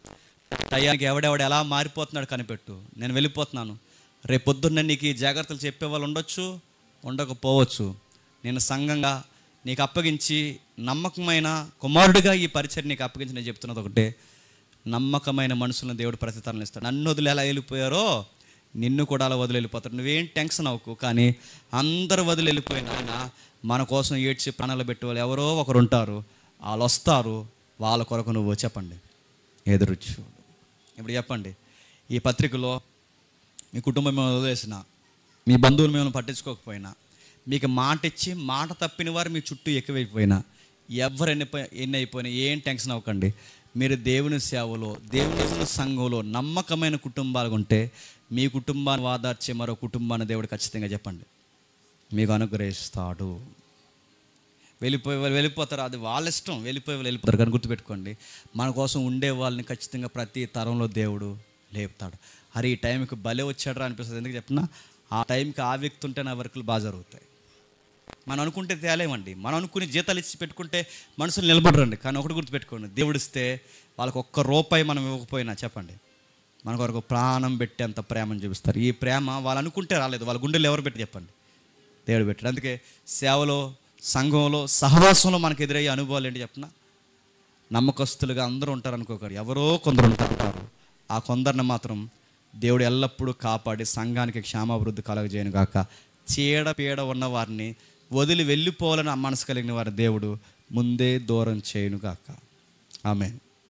టయానికి ఎవడెవడు ఎలా మారిపోతున్నాడు కనిపెట్టు, నేను వెళ్ళిపోతున్నాను, రేపు పొద్దున్న నీకు ఈ జాగ్రత్తలు చెప్పేవాళ్ళు ఉండొచ్చు, ఉండకపోవచ్చు. నేను సంఘంగా నీకు అప్పగించి నమ్మకమైన కుమారుడిగా ఈ పరిచయం నీకు అప్పగించి నేను చెప్తున్నది ఒకటే, నమ్మకమైన మనుషులను దేవుడు ప్రతితరణ ఇస్తాడు. నన్ను వదిలి ఎలా వెళ్ళిపోయారో నిన్ను కూడా అలా వదిలి వెళ్ళిపోతాడు. నువ్వేం టెన్షన్ అవ్వకు. కానీ అందరు వదిలి వెళ్ళిపోయిన ఆయన మన కోసం ఏడ్చి ప్రాణాలు పెట్టే వాళ్ళు ఎవరో ఒకరు ఉంటారు, వాళ్ళు వస్తారు, వాళ్ళ కొరకు నువ్వు చెప్పండి ఎదురు చూడు. ఇప్పుడు చెప్పండి, ఈ పత్రికలో మీ కుటుంబం మిమ్మల్ని వదిలేసిన, మీ బంధువులు మిమ్మల్ని పట్టించుకోకపోయినా, మీకు మాట ఇచ్చి మాట తప్పిన వారు మీ చుట్టూ ఎక్కువైపోయినా, ఎవరు ఎన్ని అయిపోయినా ఏం టెన్షన్ అవ్వకండి. మీరు దేవుని సేవలో, దేవుని సంఘంలో నమ్మకమైన కుటుంబాలు ఉంటే మీ కుటుంబాన్ని వాదార్చే మరో కుటుంబాన్ని దేవుడు ఖచ్చితంగా చెప్పండి మీకు అనుగ్రహిస్తాడు. వెళ్ళిపోతారు, అది వాళ్ళ ఇష్టం, వెళ్ళిపోతారు. కానీ గుర్తుపెట్టుకోండి, మన కోసం ఉండే వాళ్ళని ఖచ్చితంగా ప్రతి తరంలో దేవుడు లేపుతాడు. అరే ఈ టైంకి భలే వచ్చాడు అనిపిస్తుంది. ఎందుకు చెప్పినా, ఆ టైంకి ఆ వ్యక్తి ఉంటే నా వర్కులు బాగా జరుగుతాయి. మనం అనుకుంటే తేలేమండి, మనం అనుకుని జీతాలు ఇచ్చి పెట్టుకుంటే మనుషులు నిలబడరండి. కానీ ఒకటి గుర్తుపెట్టుకోండి, దేవుడు ఇస్తే వాళ్ళకి ఒక్క రూపాయి మనం ఇవ్వకపోయినా చెప్పండి మన కొరకు ప్రాణం పెట్టేంత ప్రేమను చూపిస్తారు. ఈ ప్రేమ వాళ్ళు అనుకుంటే రాలేదు, వాళ్ళ గుండెలు ఎవరు పెట్టి చెప్పండి, దేవుడు పెట్టాడు. అందుకే సేవలో, సంఘంలో, సహవాసంలో మనకు ఎదురయ్యే అనుభవాలు ఏంటి చెప్పిన, నమ్మకస్తులుగా అందరూ ఉంటారు అనుకోకరు, ఎవరో కొందరు ఉంటారు. ఆ కొందరిని మాత్రం దేవుడు ఎల్లప్పుడూ కాపాడి సంఘానికి క్షేమాభివృద్ధి కలగజేయను గాక. చీడ ఉన్న వారిని వదిలి వెళ్ళిపోవాలని మనసు కలిగిన వారి దేవుడు ముందే దూరం చేయను గాక. ఆమేన్.